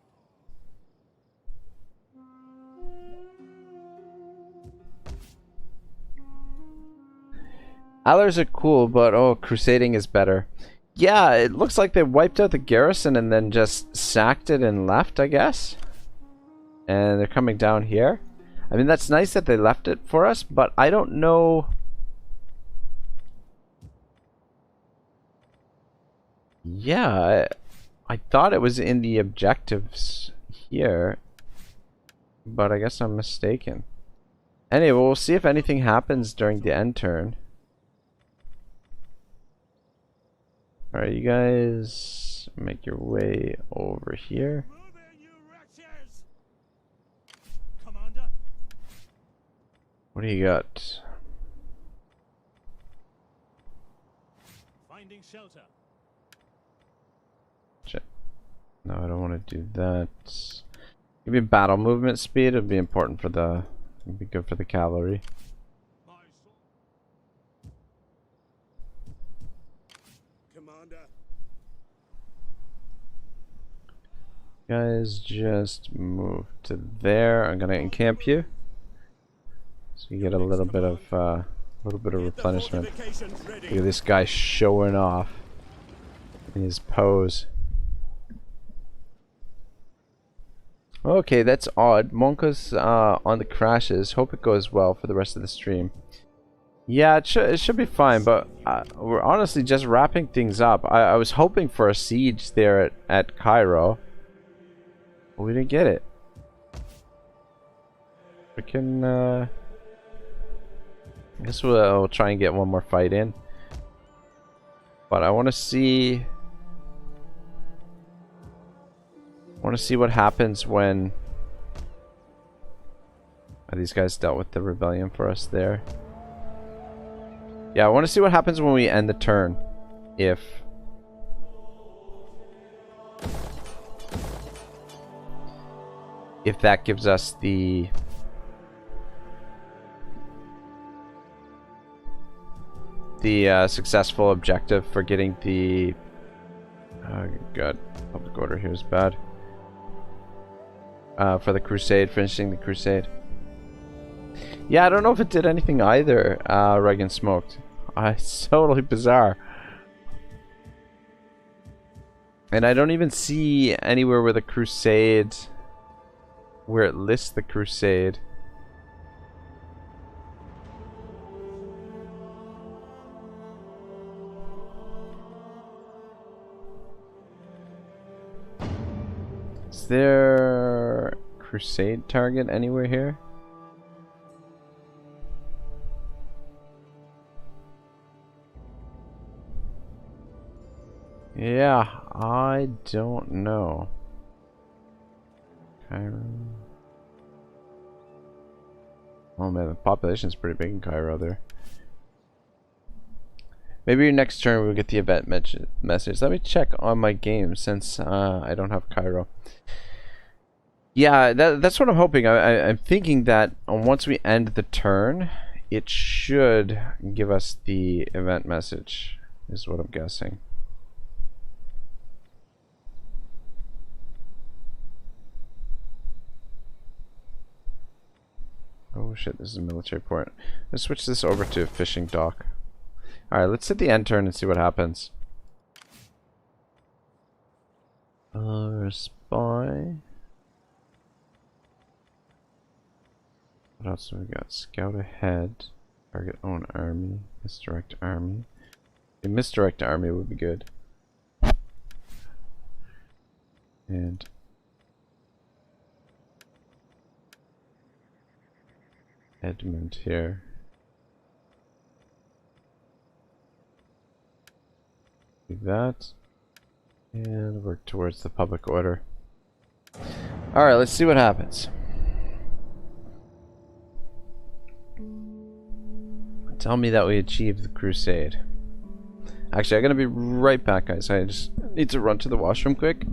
Allers are cool, but oh, crusading is better. Yeah, it looks like they wiped out the garrison and then just sacked it and left, I guess. And they're coming down here. I mean, that's nice that they left it for us, but I don't know. Yeah, I thought it was in the objectives here, but I guess I'm mistaken. Anyway, we'll see if anything happens during the end turn. Alright, you guys make your way over here. Move in, you wretches! Commander. What do you got? Finding shelter. No, I don't want to do that. Give me battle movement speed. It'd be important for the. It'd be good for the cavalry. Commander. Guys, just move to there. I'm gonna encamp you, so you get a little bit of replenishment. Look at this guy showing off in his pose. Okay, that's odd. Monka's on the crashes. Hope it goes well for the rest of the stream. Yeah, it should be fine, but we're honestly just wrapping things up. I was hoping for a siege there at Cairo. But we didn't get it. We can, I guess we'll try and get one more fight in. But I want to see... what happens when... these guys dealt with the rebellion for us there. Yeah, I want to see what happens when we end the turn. If that gives us the successful objective for getting the... oh god, public order here is bad. For the crusade, finishing the crusade. Yeah, I don't know if it did anything either, Reagan Smoked. It's totally bizarre. And I don't even see anywhere where the crusade... where it lists the crusade. Is there crusade target anywhere here? Yeah, I don't know. Cairo. Oh man, the population's pretty big in Cairo there. Maybe next turn we'll get the event message. Let me check on my game since I don't have Cairo. Yeah, that's what I'm hoping. I'm thinking that once we end the turn, it should give us the event message, is what I'm guessing. Oh shit, this is a military port. Let's switch this over to a fishing dock. Alright, let's hit the end turn and see what happens. Spy. What else do we got? Scout ahead. Target own army. Misdirect army. A misdirect army would be good. And Edmund here. Do that. And work towards the public order. Alright, let's see what happens. Tell me that we achieved the crusade. Actually, I'm gonna be right back, guys. I just need to run to the washroom quick.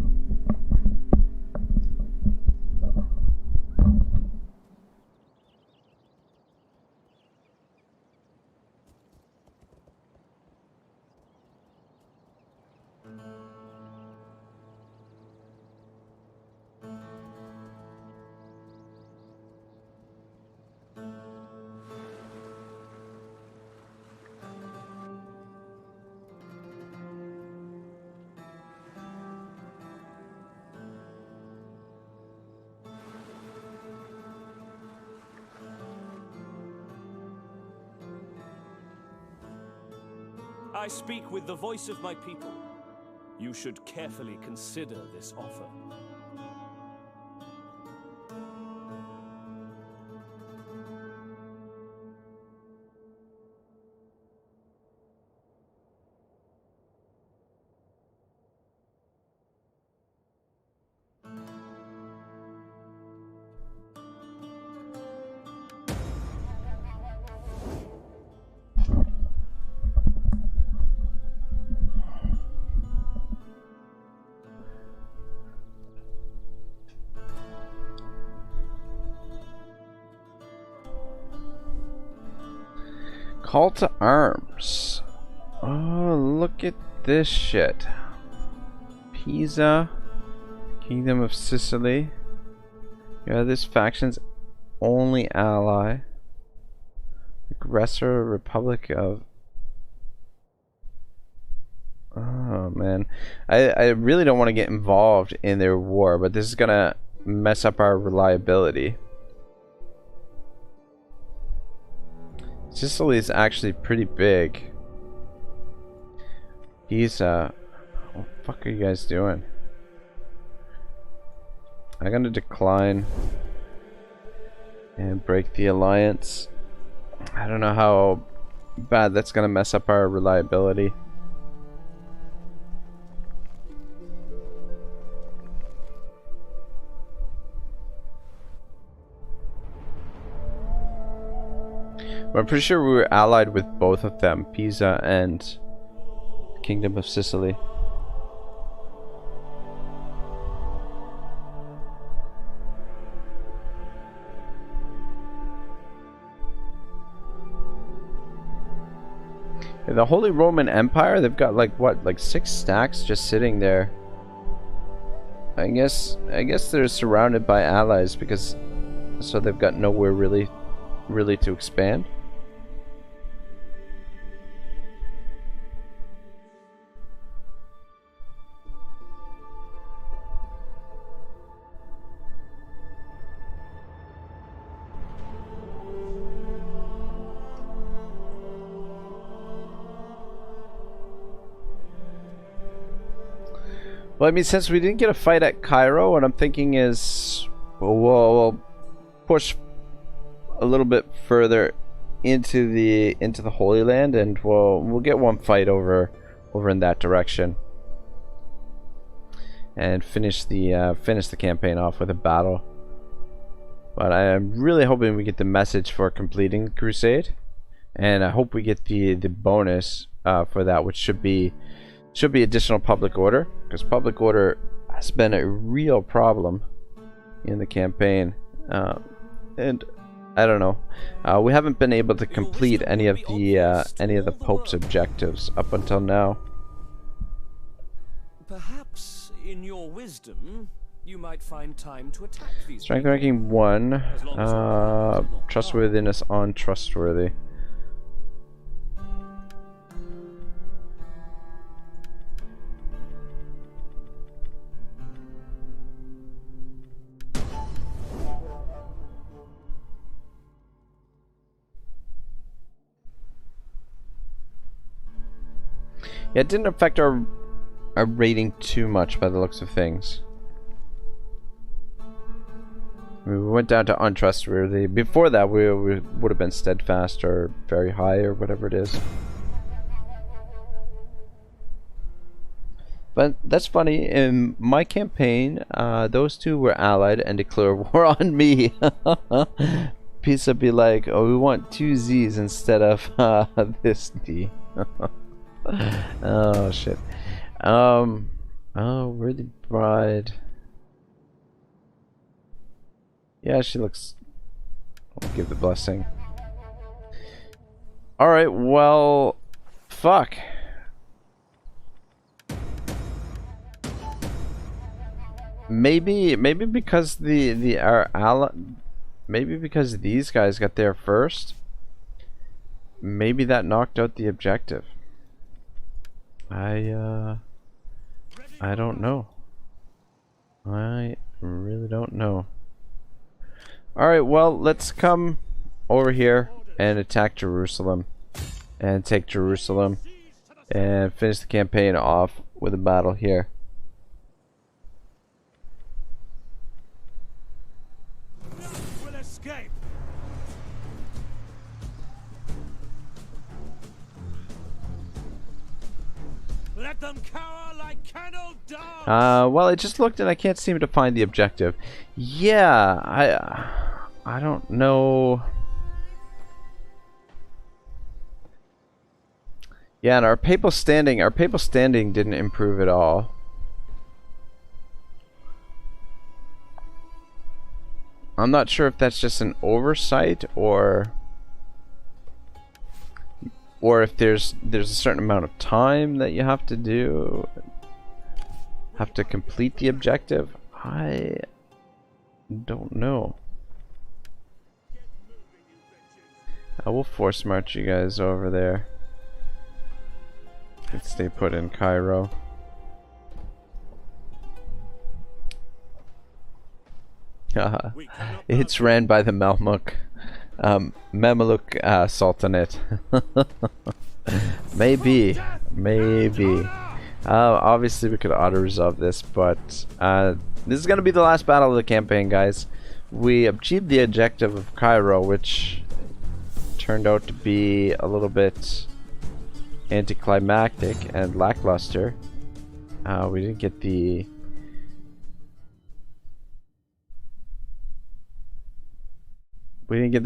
I speak with the voice of my people. You should carefully consider this offer. Call to arms. Oh, look at this shit. Pisa, Kingdom of Sicily. Yeah, this faction's only ally. Aggressor, Republic of... Oh, man. I really don't want to get involved in their war, but this is gonna mess up our reliability. Sicily is actually pretty big. He's what the fuck are you guys doing? I'm gonna decline and break the alliance. I don't know how bad that's gonna mess up our reliability. But I'm pretty sure we were allied with both of them, Pisa and Kingdom of Sicily. Yeah, the Holy Roman Empire, they've got like what, like 6 stacks just sitting there. I guess they're surrounded by allies because so they've got nowhere really to expand. Well, I mean, since we didn't get a fight at Cairo, what I'm thinking is we'll push a little bit further into the Holy Land, and we'll get one fight over in that direction, and finish the campaign off with a battle. But I am really hoping we get the message for completing the crusade, and I hope we get the bonus for that, which should be additional public order, because public order has been a real problem in the campaign, and I don't know. We haven't been able to complete any of the Pope's objectives up until now. Perhaps, in your wisdom, you might find time to attack these. Strength ranking 1, trustworthiness on trustworthy. Yeah, it didn't affect our rating too much by the looks of things. We went down to untrustworthy. Before that, we would have been steadfast or very high or whatever it is. But that's funny. In my campaign, those two were allied and declared war on me. Pisa be like, oh, we want 2 Z's instead of this D. Oh shit. Oh, Worthy Bride. Yeah, she looks. I'll give the blessing. Alright, well, fuck. Maybe because our ally, maybe because these guys got there first, maybe that knocked out the objective. I don't know. I really don't know. Alright, well, let's come over here and attack Jerusalem and take Jerusalem and finish the campaign off with a battle here. Will escape. Let them cower like kennelled dogs. Well, I just looked and I can't seem to find the objective. Yeah, I don't know. Yeah, and our papal standing didn't improve at all. I'm not sure if that's just an oversight or or if there's a certain amount of time that you have to complete the objective. I don't know. I will force march you guys over there. Let's stay put in Cairo. It's ran by the Mamluk Sultanate. maybe. Obviously we could auto-resolve this, but this is going to be the last battle of the campaign, guys. We achieved the objective of Cairo, which turned out to be a little bit anticlimactic and lackluster. We didn't get the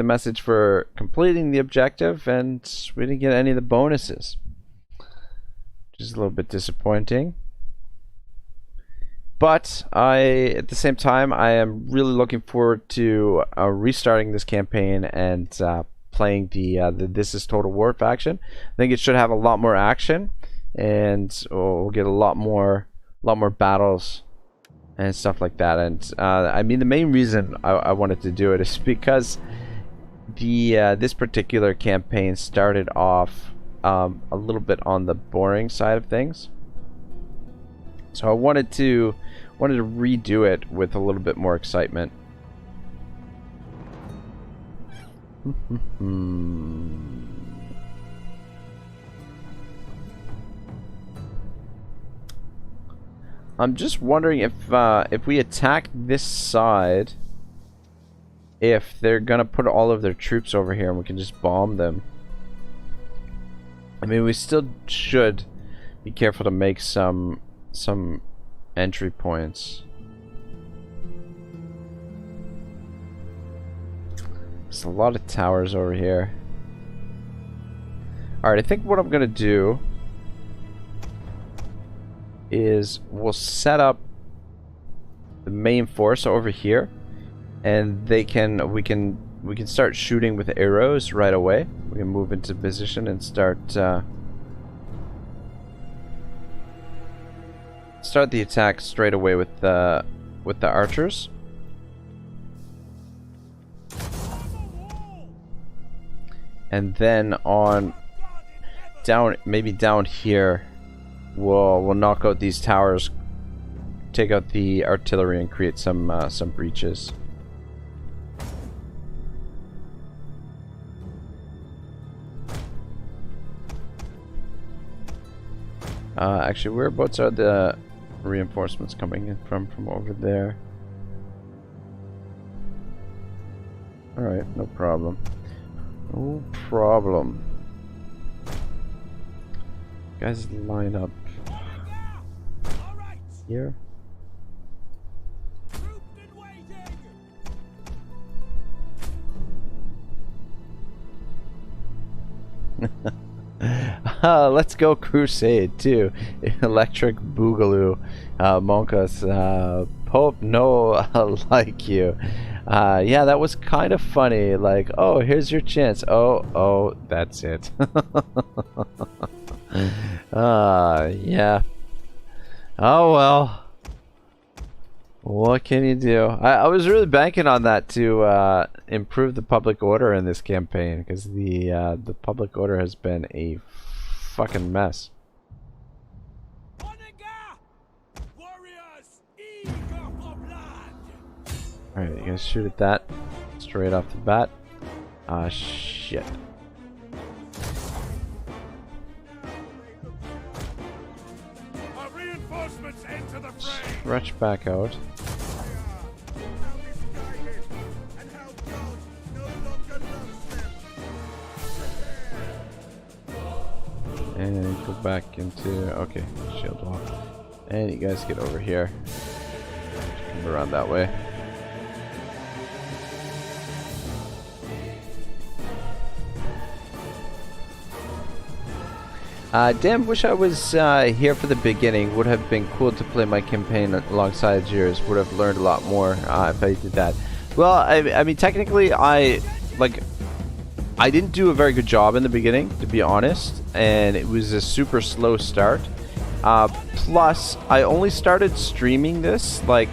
message for completing the objective, and we didn't get any of the bonuses, which is a little bit disappointing. But at the same time, I am really looking forward to restarting this campaign and playing the This Is Total War faction. I think it should have a lot more action, and we'll get a lot more battles and stuff like that. And I mean, the main reason I wanted to do it is because this particular campaign started off a little bit on the boring side of things, so I wanted to redo it with a little bit more excitement. I'm just wondering if we attack this side, if they're gonna put all of their troops over here and we can just bomb them. I mean, we still should be careful to make some entry points. There's a lot of towers over here. Alright, I think what I'm gonna do is we'll set up the main force over here, and we can start shooting with arrows right away. We can move into position and start the attack straight away with the archers. And then maybe down here, we'll knock out these towers, take out the artillery, and create some breaches. Actually, whereabouts are the reinforcements coming in from over there? Alright, no problem. No problem. Guys, line up here. Let's go Crusade too. Electric Boogaloo. Monkas. Pope, no, I like you. Yeah, that was kind of funny. Like, oh, here's your chance. Oh, that's it. Yeah. Oh well. What can you do? I was really banking on that to improve the public order in this campaign, because the public order has been a fucking mess. Alright, you guys shoot at that straight off the bat. Ah, shit. Stretch back out. And go back into... okay, shield wall. And you guys get over here. Come around that way. Damn, wish I was here for the beginning. Would have been cool to play my campaign alongside yours. Would have learned a lot more if I did that. Well, I mean, technically, I didn't do a very good job in the beginning, to be honest, and it was a super slow start. Plus, I only started streaming this like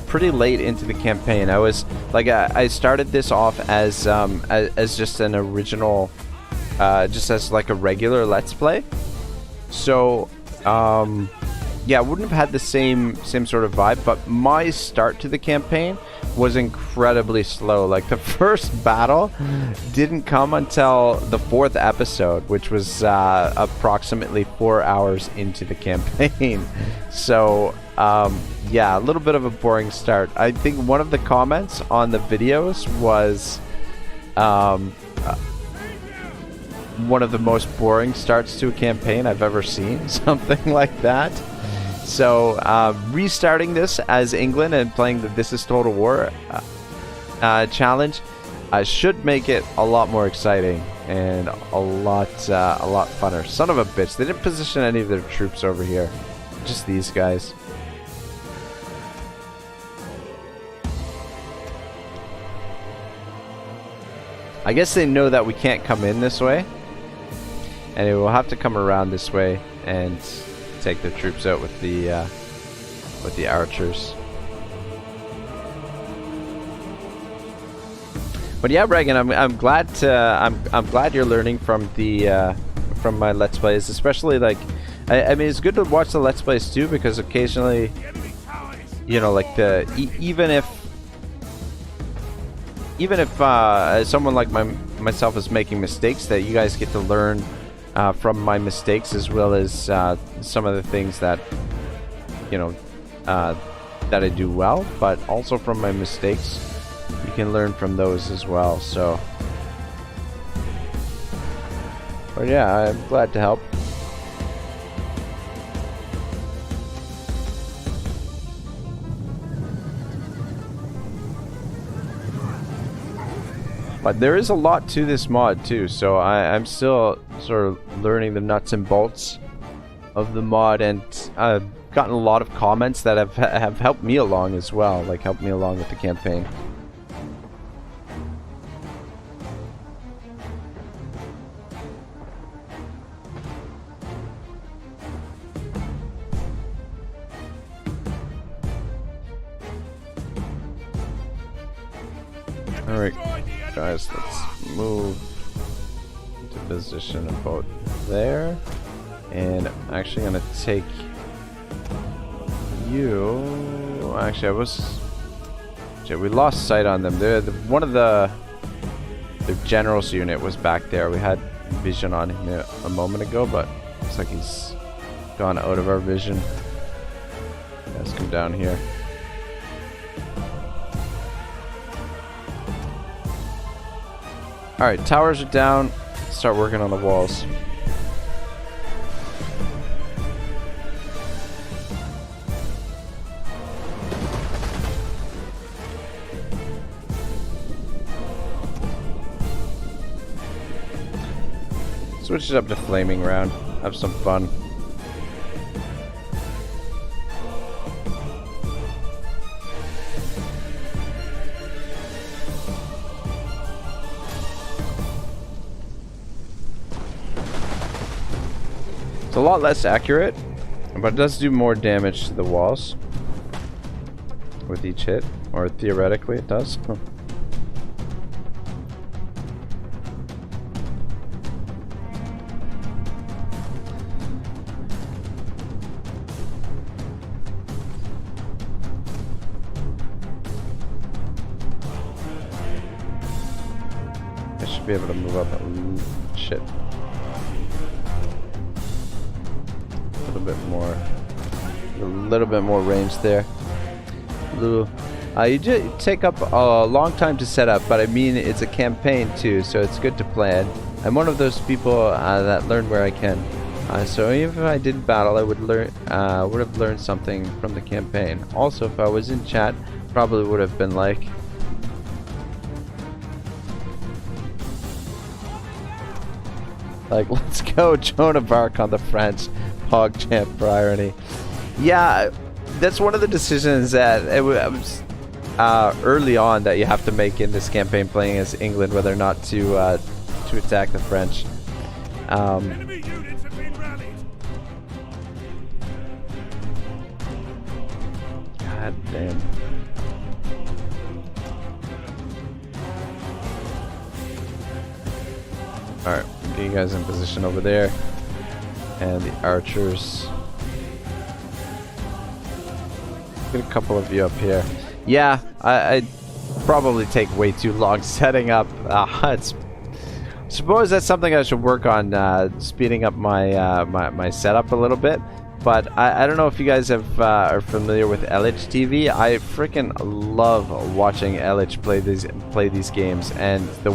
pretty late into the campaign. I was like, I started this off as just an original, just as like a regular Let's Play. So, yeah, I wouldn't have had the same sort of vibe, but my start to the campaign was incredibly slow. Like, the first battle didn't come until the 4th episode, which was approximately 4 hours into the campaign. So, yeah, a little bit of a boring start. I think one of the comments on the videos was one of the most boring starts to a campaign I've ever seen, something like that. So, restarting this as England and playing the This Is Total War challenge should make it a lot more exciting and a lot funner. Son of a bitch, they didn't position any of their troops over here. Just these guys. I guess they know that we can't come in this way, and it will have to come around this way and take their troops out with the archers. But yeah, Reagan, I'm glad you're learning from the from my Let's Plays, especially like I mean, it's good to watch the Let's Plays too, because occasionally, you know, like even if someone like myself is making mistakes, that you guys get to learn from my mistakes, as well as some of the things that, you know, that I do well, but also from my mistakes. You can learn from those as well. So, but yeah, I'm glad to help. But there is a lot to this mod too, so I'm still sort of learning the nuts and bolts of the mod, and I've gotten a lot of comments that have helped me along as well, like helped me along with the campaign. Alright, guys, let's move into position about there. And I'm actually going to take you. Actually, we lost sight on them. One of the general's unit was back there. We had vision on him a moment ago, but looks like he's gone out of our vision. Let's come down here. Alright, towers are down. Start working on the walls. Switch it up to flaming round. Have some fun. It's a lot less accurate, but it does do more damage to the walls with each hit, or theoretically it does. I should be able to move up. Shit. A little bit more range there. You do take up a long time to set up, but I mean, it's a campaign too, so it's good to plan. I'm one of those people that learn where I can. So even if I didn't battle, I would have learned something from the campaign. Also, if I was in chat, probably would have been like, let's go, Joan of Arc on the French, PogChamp for irony. Yeah, that's one of the decisions that it was early on that you have to make in this campaign, playing as England, whether or not to to attack the French. Enemy units have been rallied. God damn. Alright, get you guys in position over there. And the archers. Get a couple of you up here. Yeah, I probably take way too long setting up. Suppose that's something I should work on, speeding up my my setup a little bit. But I don't know if you guys have are familiar with Elich TV. I freaking love watching Elich play these games, and the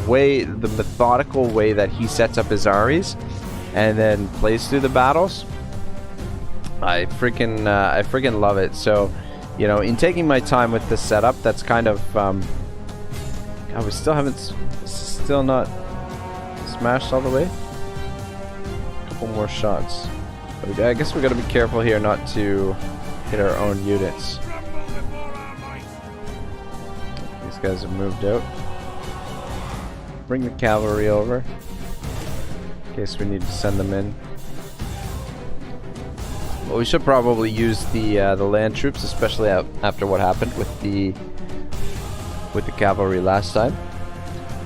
methodical way that he sets up his armies and then plays through the battles. I freaking love it. So, you know, in taking my time with the setup, that's kind of God, we still not smashed all the way. A couple more shots. But I guess we gotta be careful here not to hit our own units. These guys have moved out. Bring the cavalry over in case we need to send them in. Well, we should probably use the land troops, especially after what happened with the cavalry last time.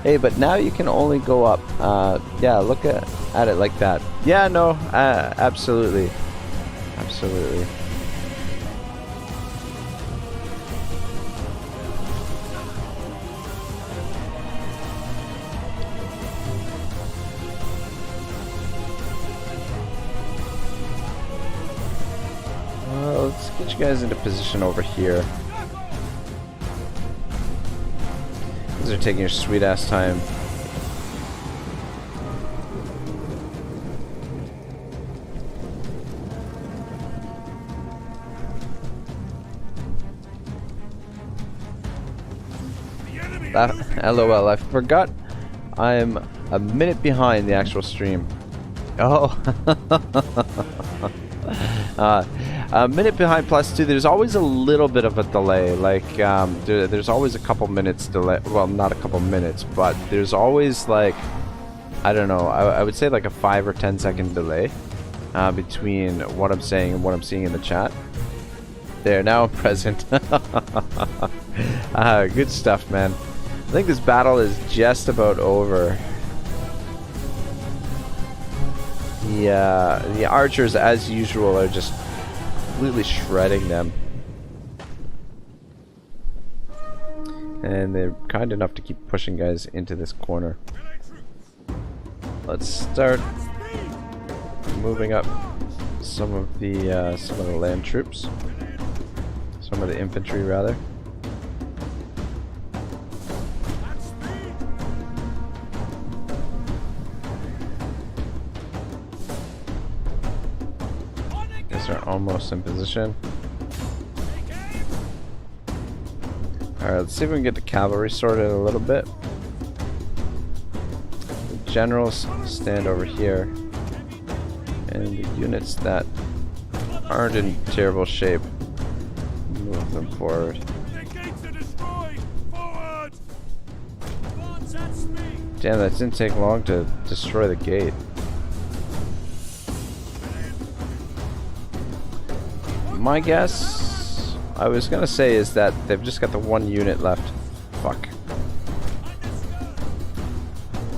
Hey, but now you can only go up. Yeah, look at it like that. Yeah, no, absolutely, absolutely. Let's get you guys into position over here. These are taking your sweet ass time. LOL, I forgot I'm a minute behind the actual stream. Oh. A minute behind +2. There's always a little bit of a delay. Like, there's always a couple minutes delay. Well, not a couple minutes, but there's always, like, I don't know, I would say like a 5 or 10 second delay between what I'm saying and what I'm seeing in the chat. There, now I'm present. Good stuff, man. I think this battle is just about over. The archers, as usual, are just completely shredding them. And they're kind enough to keep pushing guys into this corner. Let's start moving up some of the land troops. Some of the infantry, rather. Are almost in position. Alright, let's see if we can get the cavalry sorted a little bit. The generals stand over here, and the units that aren't in terrible shape, move them forward. Damn, that didn't take long to destroy the gate. My guess, I was gonna say, is that they've just got the one unit left. Fuck.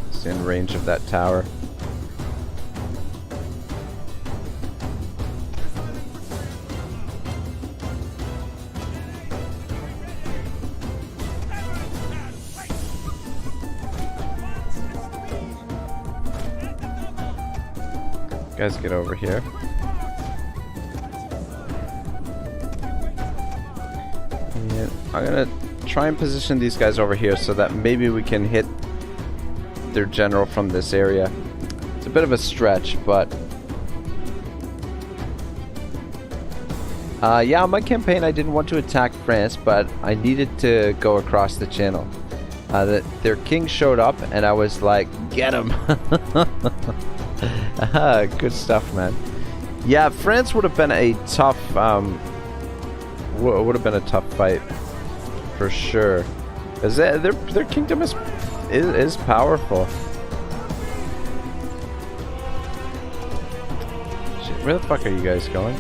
It's in range of that tower. Guys, get over here. I'm gonna try and position these guys over here so that maybe we can hit their general from this area. It's a bit of a stretch, but yeah, on my campaign I didn't want to attack France, but I needed to go across the channel. Their king showed up and I was like, get him. Good stuff, man. Yeah, France would have been a tough fight for sure, because their kingdom is powerful. Where the fuck are you guys going?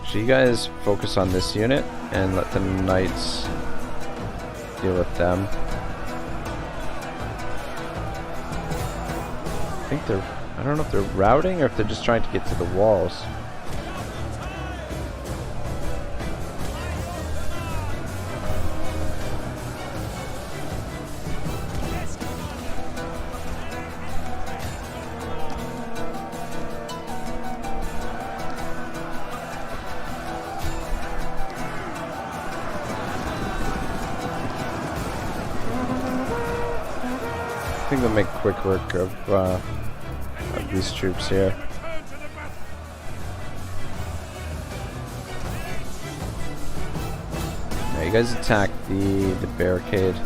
So you guys focus on this unit and let the knights deal with them. I think they're... I don't know if they're routing or if they're just trying to get to the walls. I think they'll make quick work of these troops here. Yeah, you guys attack the barricade. I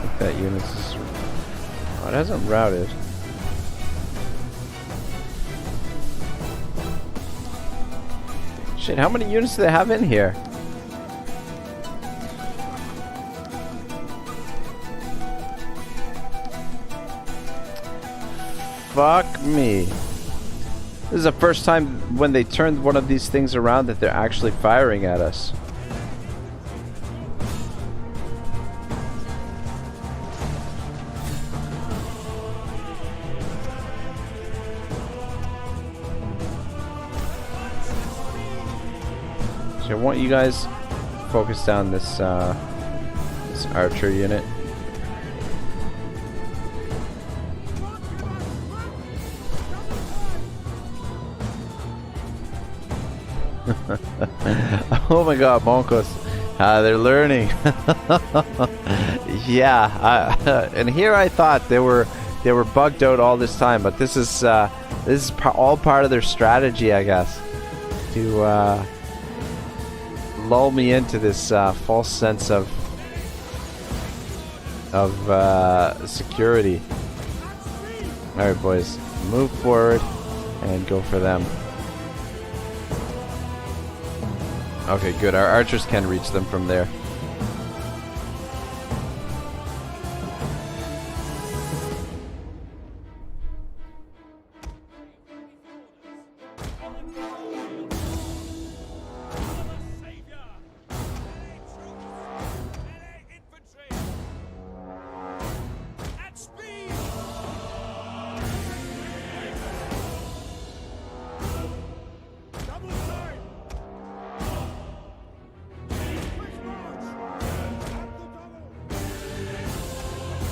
think that unit is... Oh, it hasn't routed. Shit, how many units do they have in here? Fuck me. This is the first time when they turned one of these things around that they're actually firing at us. So I want you guys focused on this this archer unit. Oh my god, Monkos. They're learning. Yeah, and here I thought they were bugged out all this time, but this is all part of their strategy, I guess, to lull me into this false sense of security. All right, boys, move forward and go for them. Okay, good. Our archers can reach them from there.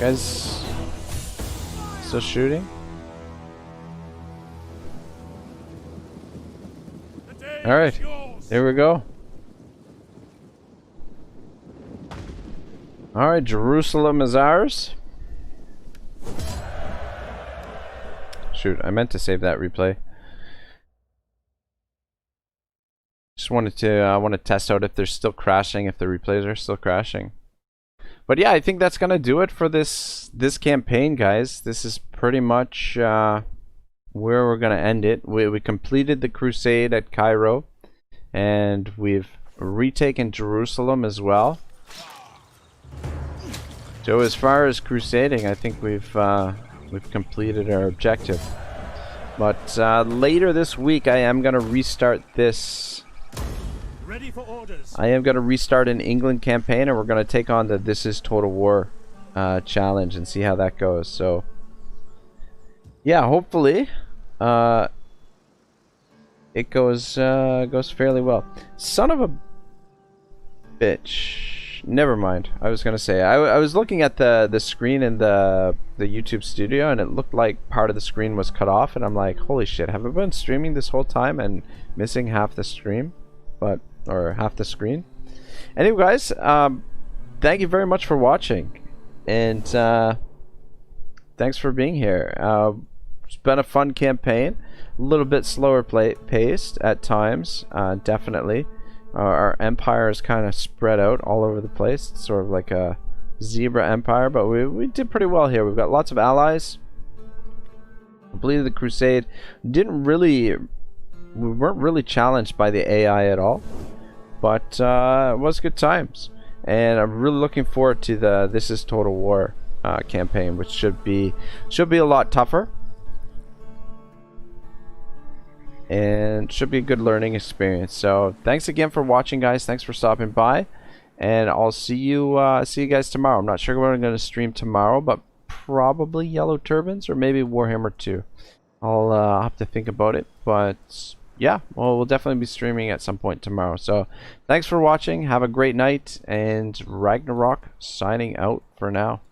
Guys, still shooting? Alright, here we go. Alright, Jerusalem is ours. Shoot, I meant to save that replay. Just wanted to, I want to test out if they're still crashing, if the replays are still crashing. But yeah, I think that's gonna do it for this campaign, guys. This is pretty much where we're gonna end it. We completed the crusade at Cairo, and we've retaken Jerusalem as well. So as far as crusading, I think we've completed our objective. But later this week, I am gonna restart this. Ready for orders. I am going to restart an England campaign, and we're going to take on the This Is Total War challenge and see how that goes. So, yeah, hopefully it goes fairly well. Son of a bitch. Never mind. I was going to say, I was looking at the screen in the YouTube studio, and it looked like part of the screen was cut off, and I'm like, holy shit, have I been streaming this whole time and missing half the stream? Or half the screen. Anyway, guys, thank you very much for watching, and thanks for being here. It's been a fun campaign, a little bit slower paced at times, definitely. Our empire is kind of spread out all over the place. It's sort of like a zebra empire, but we did pretty well here. We've got lots of allies. Completed the crusade. We weren't really challenged by the AI at all. but it was good times, and I'm really looking forward to the This Is Total War campaign, which should be a lot tougher, and should be a good learning experience. So thanks again for watching, guys. Thanks for stopping by, and I'll see you guys tomorrow. I'm not sure what I'm going to stream tomorrow, but probably Yellow Turbans or maybe Warhammer 2. I'll have to think about it, but yeah, well, we'll definitely be streaming at some point tomorrow. So thanks for watching, have a great night, and Ragnarok signing out for now.